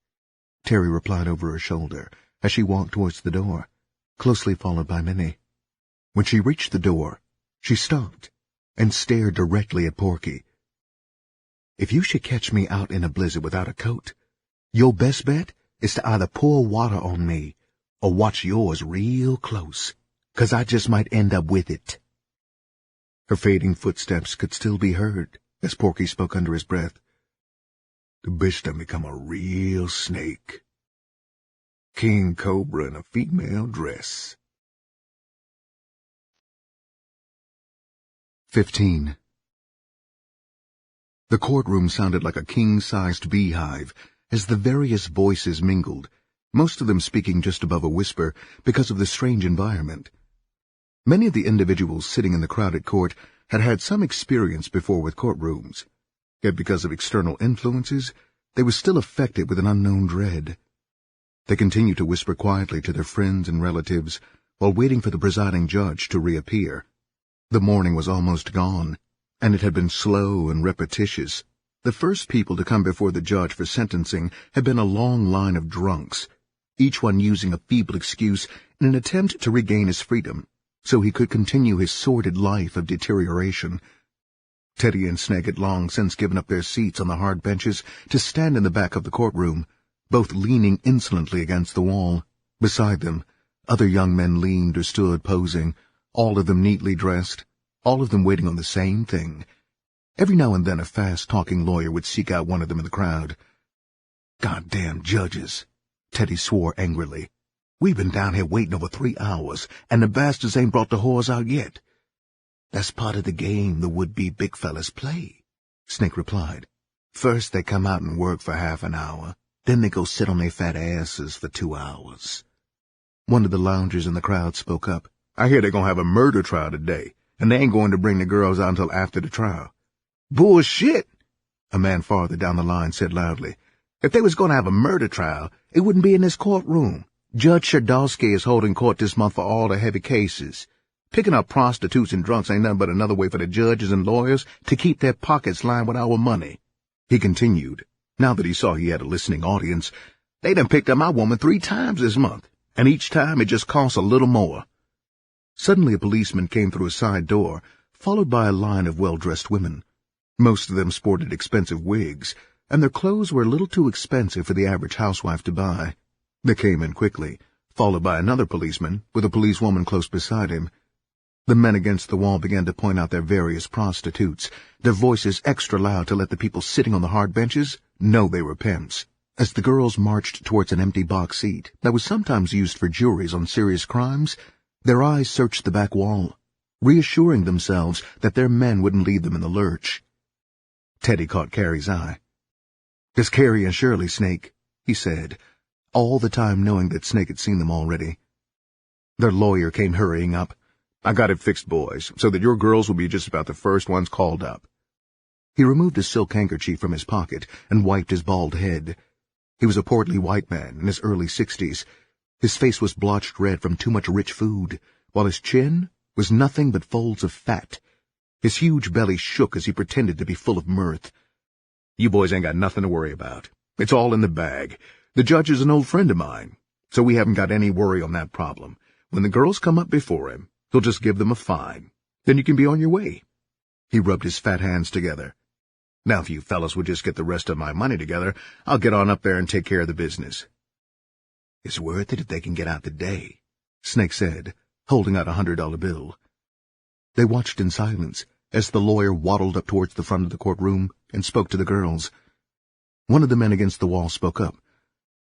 Terry replied over her shoulder as she walked towards the door, closely followed by Minnie. When she reached the door, she stopped and stared directly at Porky. If you should catch me out in a blizzard without a coat, your best bet is to either pour water on me or watch yours real close, 'cause I just might end up with it. Her fading footsteps could still be heard as Porky spoke under his breath. The bitch done become a real snake. King Cobra in a female dress. 15. The courtroom sounded like a king-sized beehive as the various voices mingled, most of them speaking just above a whisper because of the strange environment. Many of the individuals sitting in the crowded court had had some experience before with courtrooms, yet because of external influences, they were still affected with an unknown dread. They continued to whisper quietly to their friends and relatives while waiting for the presiding judge to reappear. The morning was almost gone, and it had been slow and repetitious. The first people to come before the judge for sentencing had been a long line of drunks, each one using a feeble excuse in an attempt to regain his freedom, so he could continue his sordid life of deterioration. Teddy and Sneg had long since given up their seats on the hard benches to stand in the back of the courtroom, both leaning insolently against the wall. Beside them, other young men leaned or stood posing, all of them neatly dressed, all of them waiting on the same thing. Every now and then a fast-talking lawyer would seek out one of them in the crowd. "Goddamn judges," Teddy swore angrily. "We've been down here waiting over 3 hours, and the bastards ain't brought the whores out yet." "That's part of the game the would-be big fellas play," Snake replied. "First they come out and work for half an hour, then they go sit on their fat asses for 2 hours. One of the loungers in the crowd spoke up. I hear they're gonna have a murder trial today, and they ain't going to bring the girls out until after the trial. "Bullshit," a man farther down the line said loudly. "If they was going to have a murder trial, it wouldn't be in this courtroom. Judge Sherdowski is holding court this month for all the heavy cases. Picking up prostitutes and drunks ain't nothing but another way for the judges and lawyers to keep their pockets lined with our money." He continued, now that he saw he had a listening audience. "They done picked up my woman 3 times this month, and each time it just costs a little more." Suddenly a policeman came through a side door, followed by a line of well-dressed women. Most of them sported expensive wigs, and their clothes were a little too expensive for the average housewife to buy. They came in quickly, followed by another policeman with a policewoman close beside him. The men against the wall began to point out their various prostitutes, their voices extra loud to let the people sitting on the hard benches know they were pimps. As the girls marched towards an empty box seat that was sometimes used for juries on serious crimes, their eyes searched the back wall, reassuring themselves that their men wouldn't leave them in the lurch. Teddy caught Carrie's eye. "There's Carrie and Shirley, Snake," he said, all the time knowing that Snake had seen them already. Their lawyer came hurrying up. "I got it fixed, boys, so that your girls will be just about the first ones called up." He removed a silk handkerchief from his pocket and wiped his bald head. He was a portly white man in his early 60s. His face was blotched red from too much rich food, while his chin was nothing but folds of fat. His huge belly shook as he pretended to be full of mirth. "You boys ain't got nothing to worry about. It's all in the bag. The judge is an old friend of mine, so we haven't got any worry on that problem. When the girls come up before him, he'll just give them a fine. Then you can be on your way." He rubbed his fat hands together. "Now if you fellas would just get the rest of my money together, I'll get on up there and take care of the business." "It's worth it if they can get out today," Snake said, holding out a $100 bill. They watched in silence as the lawyer waddled up towards the front of the courtroom and spoke to the girls. One of the men against the wall spoke up.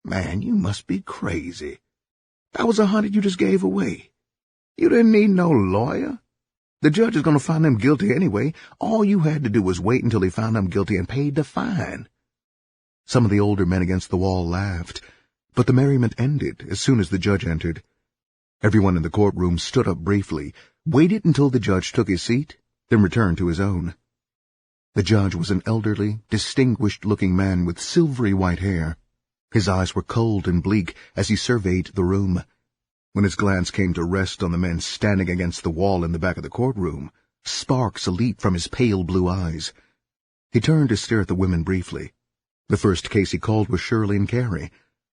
"Man, you must be crazy. That was $100 you just gave away. You didn't need no lawyer. The judge is going to find them guilty anyway. All you had to do was wait until he found them guilty and paid the fine." Some of the older men against the wall laughed, but the merriment ended as soon as the judge entered. Everyone in the courtroom stood up briefly, waited until the judge took his seat, then returned to his own. The judge was an elderly, distinguished-looking man with silvery white hair. His eyes were cold and bleak as he surveyed the room. When his glance came to rest on the men standing against the wall in the back of the courtroom, sparks leaped from his pale blue eyes. He turned to stare at the women briefly. The first case he called was Shirley and Carrie.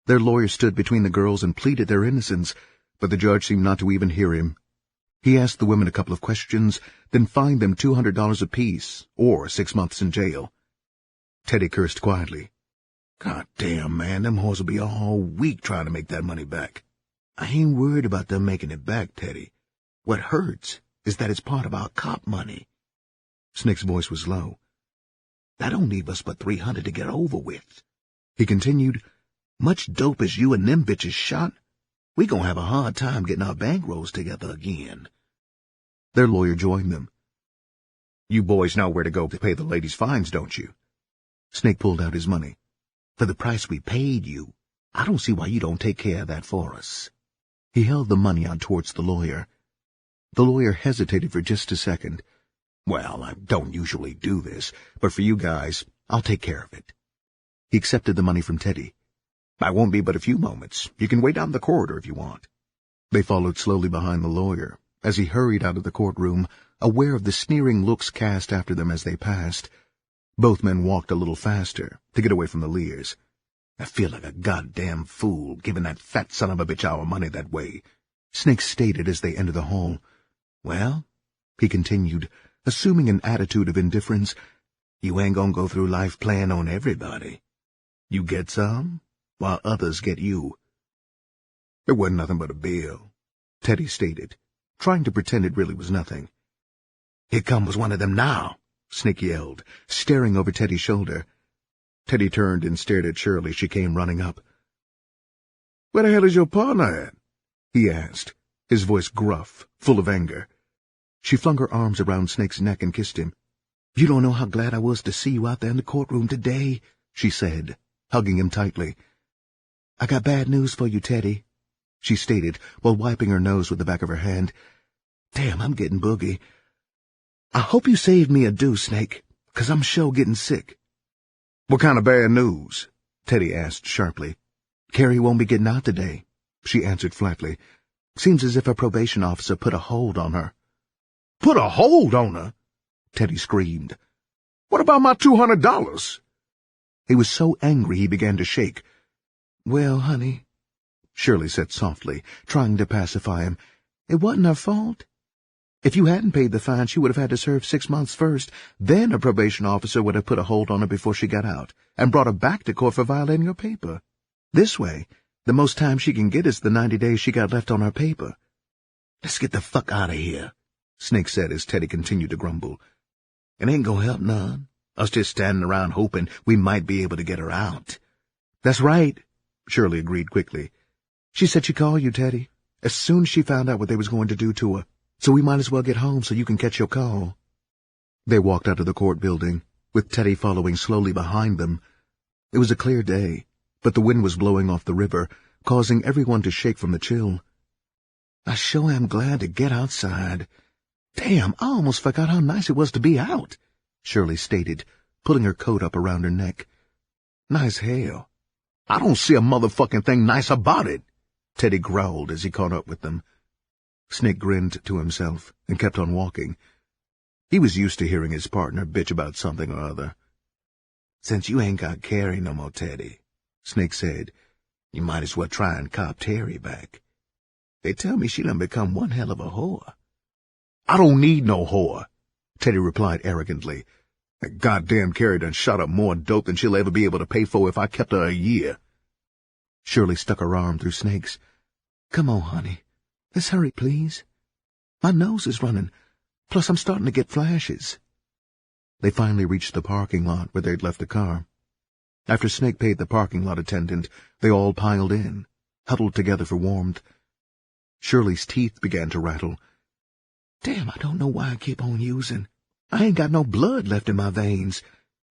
Their lawyer stood between the girls and pleaded their innocence, but the judge seemed not to even hear him. He asked the women a couple of questions, then fined them $200 apiece, or 6 months in jail. Teddy cursed quietly. "God damn, man, them whores will be all week trying to make that money back." "I ain't worried about them making it back, Teddy. What hurts is that it's part of our cop money." Snake's voice was low. "That don't leave us but $300 to get over with." He continued, "Much dope as you and them bitches shot, we gonna have a hard time getting our bankrolls together again." Their lawyer joined them. "You boys know where to go to pay the ladies' fines, don't you?" Snake pulled out his money. "For the price we paid you, I don't see why you don't take care of that for us." He held the money out towards the lawyer. The lawyer hesitated for just a second. "Well, I don't usually do this, but for you guys, I'll take care of it." He accepted the money from Teddy. "I won't be but a few moments. You can wait down the corridor if you want." They followed slowly behind the lawyer as he hurried out of the courtroom, aware of the sneering looks cast after them as they passed. Both men walked a little faster to get away from the leers. "I feel like a goddamn fool giving that fat son of a bitch our money that way," Snake stated as they entered the hall. "Well," he continued, assuming an attitude of indifference, "you ain't gonna go through life playing on everybody. You get some, while others get you." "It wasn't nothing but a bill," Teddy stated, trying to pretend it really was nothing. "Here comes one of them now," Snake yelled, staring over Teddy's shoulder. Teddy turned and stared at Shirley. She came running up. "Where the hell is your partner at?" he asked, his voice gruff, full of anger. She flung her arms around Snake's neck and kissed him. "You don't know how glad I was to see you out there in the courtroom today," she said, hugging him tightly. "I got bad news for you, Teddy," she stated while wiping her nose with the back of her hand. "Damn, I'm getting boogie. I hope you saved me a deuce, Snake, 'cause I'm sure getting sick." "What kind of bad news?" Teddy asked sharply. "Carrie won't be getting out today," she answered flatly. "Seems as if her probation officer put a hold on her." "Put a hold on her?" Teddy screamed. "What about my $200? He was so angry he began to shake. "Well, honey," Shirley said softly, trying to pacify him, "it wasn't her fault. If you hadn't paid the fine, she would have had to serve 6 months first. Then a probation officer would have put a hold on her before she got out and brought her back to court for violating her paper. This way, The most time she can get is the 90 days she got left on her paper. Let's get the fuck out of here, Snake said as Teddy continued to grumble. It ain't gonna help none. Us just standing around hoping we might be able to get her out. That's right, Shirley agreed quickly. She said she'd call you, Teddy, as soon as she found out what they was going to do to her, so we might as well get home so you can catch your call. They walked out of the court building, with Teddy following slowly behind them. It was a clear day, but the wind was blowing off the river, causing everyone to shake from the chill. I sure am glad to get outside. Damn, I almost forgot how nice it was to be out, Shirley stated, pulling her coat up around her neck. Nice hell. I don't see a motherfucking thing nice about it, Teddy growled as he caught up with them. Snake grinned to himself and kept on walking. He was used to hearing his partner bitch about something or other. Since you ain't got Carrie no more, Teddy, Snake said, you might as well try and cop Terry back. They tell me she done become one hell of a whore. I don't need no whore, Teddy replied arrogantly. That goddamn Carrie done shot up more dope than she'll ever be able to pay for if I kept her a year. Shirley stuck her arm through Snake's. Come on, honey. Let's hurry, please. My nose is running. Plus, I'm starting to get flashes. They finally reached the parking lot where they'd left the car. After Snake paid the parking lot attendant, they all piled in, huddled together for warmth. Shirley's teeth began to rattle. Damn, I don't know why I keep on using. I ain't got no blood left in my veins.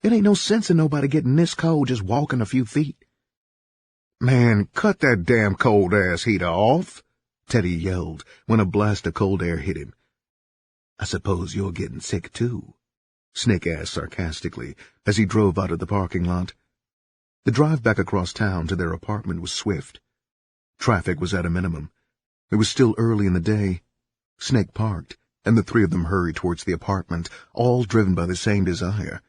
It ain't no sense in nobody getting this cold just walking a few feet. Man, cut that damn cold-ass heater off, Teddy yelled when a blast of cold air hit him. I suppose you're getting sick, too, Snake asked sarcastically as he drove out of the parking lot. The drive back across town to their apartment was swift. Traffic was at a minimum. It was still early in the day. Snake parked, and the three of them hurried towards the apartment, all driven by the same desire.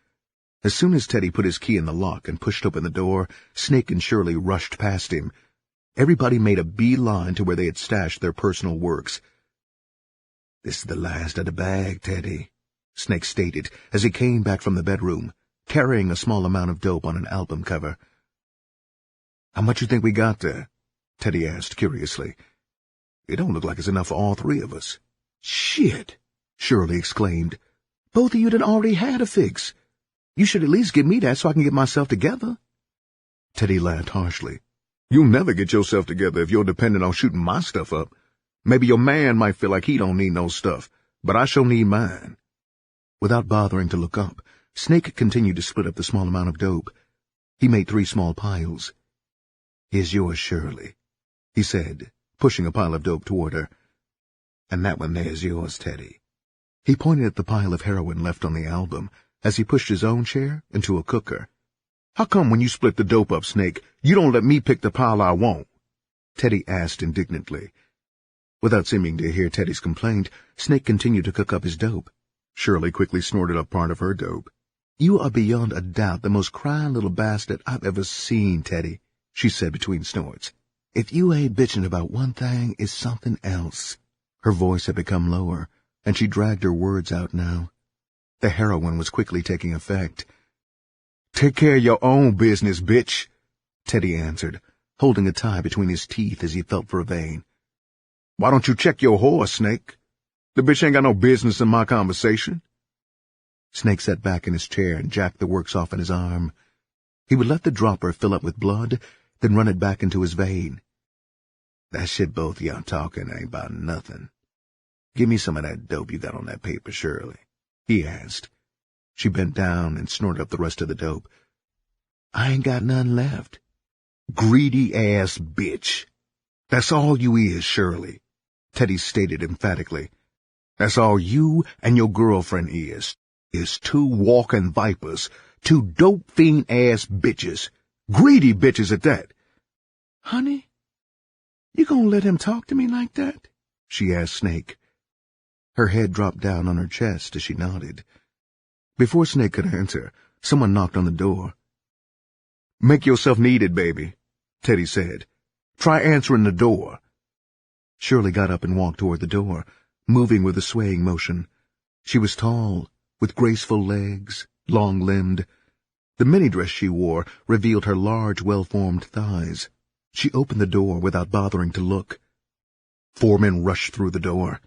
As soon as Teddy put his key in the lock and pushed open the door, Snake and Shirley rushed past him. Everybody made a beeline to where they had stashed their personal works. This is the last of the bag, Teddy, Snake stated as he came back from the bedroom, carrying a small amount of dope on an album cover. How much you think we got there? Teddy asked curiously. It don't look like it's enough for all three of us. Shit, Shirley exclaimed. Both of you done already had a fix. You should at least give me that so I can get myself together. Teddy laughed harshly. You'll never get yourself together if you're dependent on shooting my stuff up. Maybe your man might feel like he don't need no stuff, but I sure need mine. Without bothering to look up, Snake continued to split up the small amount of dope. He made 3 small piles. Here's yours, Shirley, he said, pushing a pile of dope toward her. And that one there's yours, Teddy. He pointed at the pile of heroin left on the album as he pushed his own chair into a cooker. How come when you split the dope up, Snake, you don't let me pick the pile I want? Teddy asked indignantly. Without seeming to hear Teddy's complaint, Snake continued to cook up his dope. Shirley quickly snorted up part of her dope. You are beyond a doubt the most crying little bastard I've ever seen, Teddy, she said between snorts. If you ain't bitching about one thing, it's something else. Her voice had become lower, and she dragged her words out now. The heroin was quickly taking effect. Take care of your own business, bitch, Teddy answered, holding a tie between his teeth as he felt for a vein. Why don't you check your horse, Snake? The bitch ain't got no business in my conversation. Snake sat back in his chair and jacked the works off in his arm. He would let the dropper fill up with blood, then run it back into his vein. That shit both y'all talking ain't about nothing. Give me some of that dope you got on that paper, Shirley, he asked. She bent down and snorted up the rest of the dope. I ain't got none left. Greedy ass bitch. That's all you is, Shirley, Teddy stated emphatically. That's all you and your girlfriend is 2 walking vipers, 2 dope fiend-ass bitches. Greedy bitches at that. Honey, you gonna let him talk to me like that? She asked Snake. Her head dropped down on her chest as she nodded. Before Snake could answer, someone knocked on the door. Make yourself needed, baby, Teddy said. Try answering the door. Shirley got up and walked toward the door, moving with a swaying motion. She was tall, with graceful legs, long-limbed. The mini-dress she wore revealed her large, well-formed thighs. She opened the door without bothering to look. 4 men rushed through the door.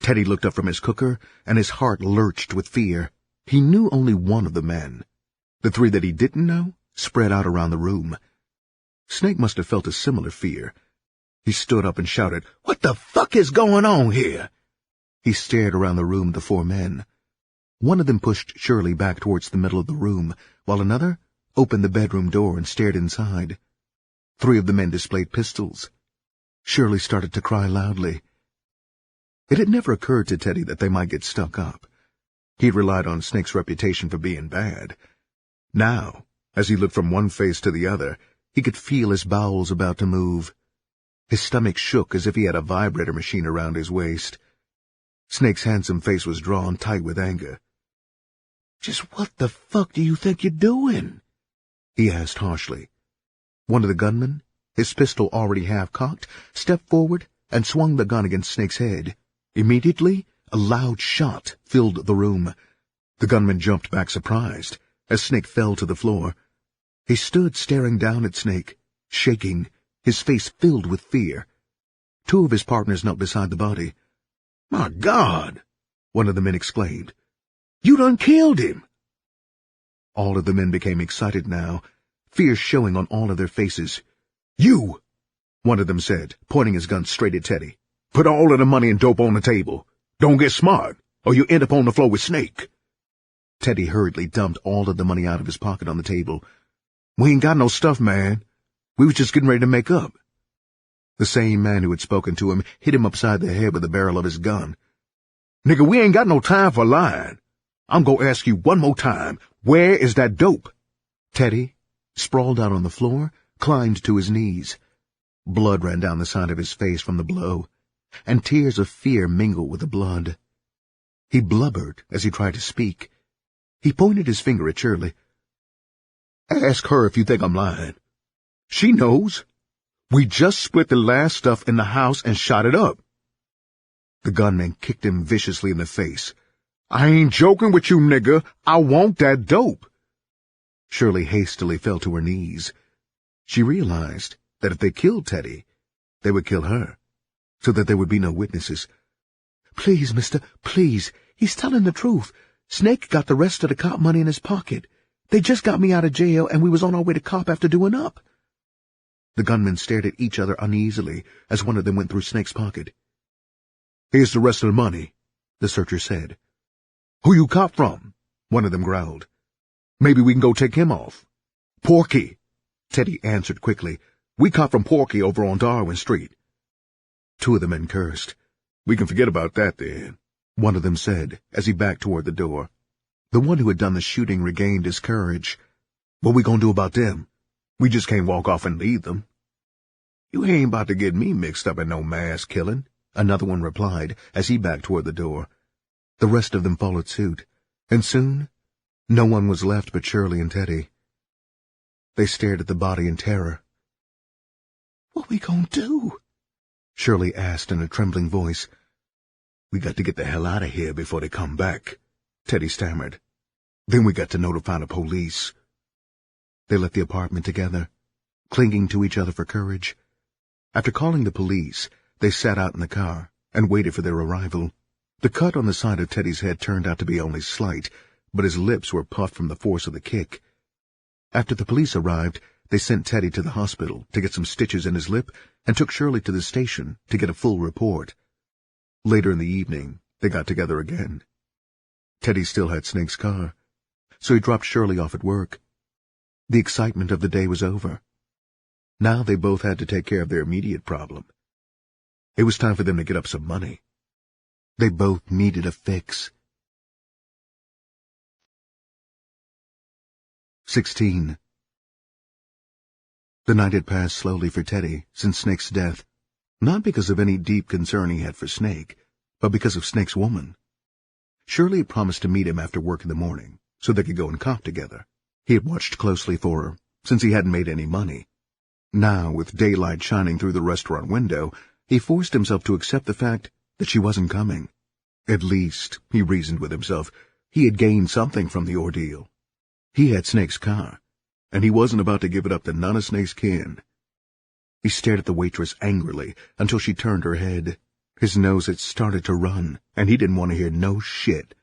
Teddy looked up from his cooker, and his heart lurched with fear. He knew only one of the men. The 3 that he didn't know spread out around the room. Snake must have felt a similar fear. He stood up and shouted, "What the fuck is going on here?" He stared around the room at the 4 men. One of them pushed Shirley back towards the middle of the room, while another opened the bedroom door and stared inside. 3 of the men displayed pistols. Shirley started to cry loudly. It had never occurred to Teddy that they might get stuck up. He had relied on Snake's reputation for being bad. Now, as he looked from one face to the other, he could feel his bowels about to move. His stomach shook as if he had a vibrator machine around his waist. Snake's handsome face was drawn tight with anger. "Just what the fuck do you think you're doing?" he asked harshly. One of the gunmen, his pistol already half-cocked, stepped forward and swung the gun against Snake's head. Immediately, a loud shot filled the room. The gunman jumped back surprised as Snake fell to the floor. He stood staring down at Snake, shaking, his face filled with fear. 2 of his partners knelt beside the body. "My God!" one of the men exclaimed. "You done killed him!" All of the men became excited now, fear showing on all of their faces. "You!" one of them said, pointing his gun straight at Teddy. "Put all of the money and dope on the table. Don't get smart, or you end up on the floor with Snake." Teddy hurriedly dumped all of the money out of his pocket on the table. "We ain't got no stuff, man. We was just getting ready to make up." The same man who had spoken to him hit him upside the head with the barrel of his gun. "Nigga, we ain't got no time for lying. I'm gonna ask you one more time, where is that dope?" Teddy, sprawled out on the floor, climbed to his knees. Blood ran down the side of his face from the blow, and tears of fear mingled with the blood. He blubbered as he tried to speak. He pointed his finger at Shirley. "Ask her if you think I'm lying. She knows. We just split the last stuff in the house and shot it up." The gunman kicked him viciously in the face. "I ain't joking with you, nigga. I want that dope." Shirley hastily fell to her knees. She realized that if they killed Teddy, they would kill her, so that there would be no witnesses. "Please, mister, please. He's telling the truth. Snake got the rest of the cop money in his pocket. They just got me out of jail, and we was on our way to cop after doing up." The gunmen stared at each other uneasily as one of them went through Snake's pocket. "Here's the rest of the money," the searcher said. "Who you cop from?" one of them growled. "Maybe we can go take him off." "Porky," Teddy answered quickly. "We cop from Porky over on Darwin Street." 2 of the men cursed. "We can forget about that, then," one of them said as he backed toward the door. The one who had done the shooting regained his courage. "What we gonna do about them? We just can't walk off and leave them." "You ain't about to get me mixed up in no mass killing," another one replied as he backed toward the door. The rest of them followed suit, and soon no one was left but Shirley and Teddy. They stared at the body in terror. "What we gonna do?" Shirley asked in a trembling voice. "We got to get the hell out of here before they come back," Teddy stammered. "Then we got to notify the police." They left the apartment together, clinging to each other for courage. After calling the police, they sat out in the car and waited for their arrival. The cut on the side of Teddy's head turned out to be only slight, but his lips were puffed from the force of the kick. After the police arrived, they sent Teddy to the hospital to get some stitches in his lip and took Shirley to the station to get a full report. Later in the evening, they got together again. Teddy still had Snake's car, so he dropped Shirley off at work. The excitement of the day was over. Now they both had to take care of their immediate problem. It was time for them to get up some money. They both needed a fix. 16. The night had passed slowly for Teddy since Snake's death, not because of any deep concern he had for Snake, but because of Snake's woman. Shirley had promised to meet him after work in the morning, so they could go and cop together. He had watched closely for her, since he hadn't made any money. Now, with daylight shining through the restaurant window, he forced himself to accept the fact that she wasn't coming. At least, he reasoned with himself, he had gained something from the ordeal. He had Snake's car, and he wasn't about to give it up to none of Snake's kin. He stared at the waitress angrily until she turned her head. His nose had started to run, and he didn't want to hear no shit.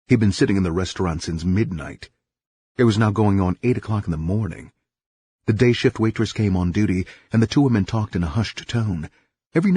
He'd been sitting in the restaurant since midnight. It was now going on 8 o'clock in the morning. The day shift waitress came on duty, and the two women talked in a hushed tone. Every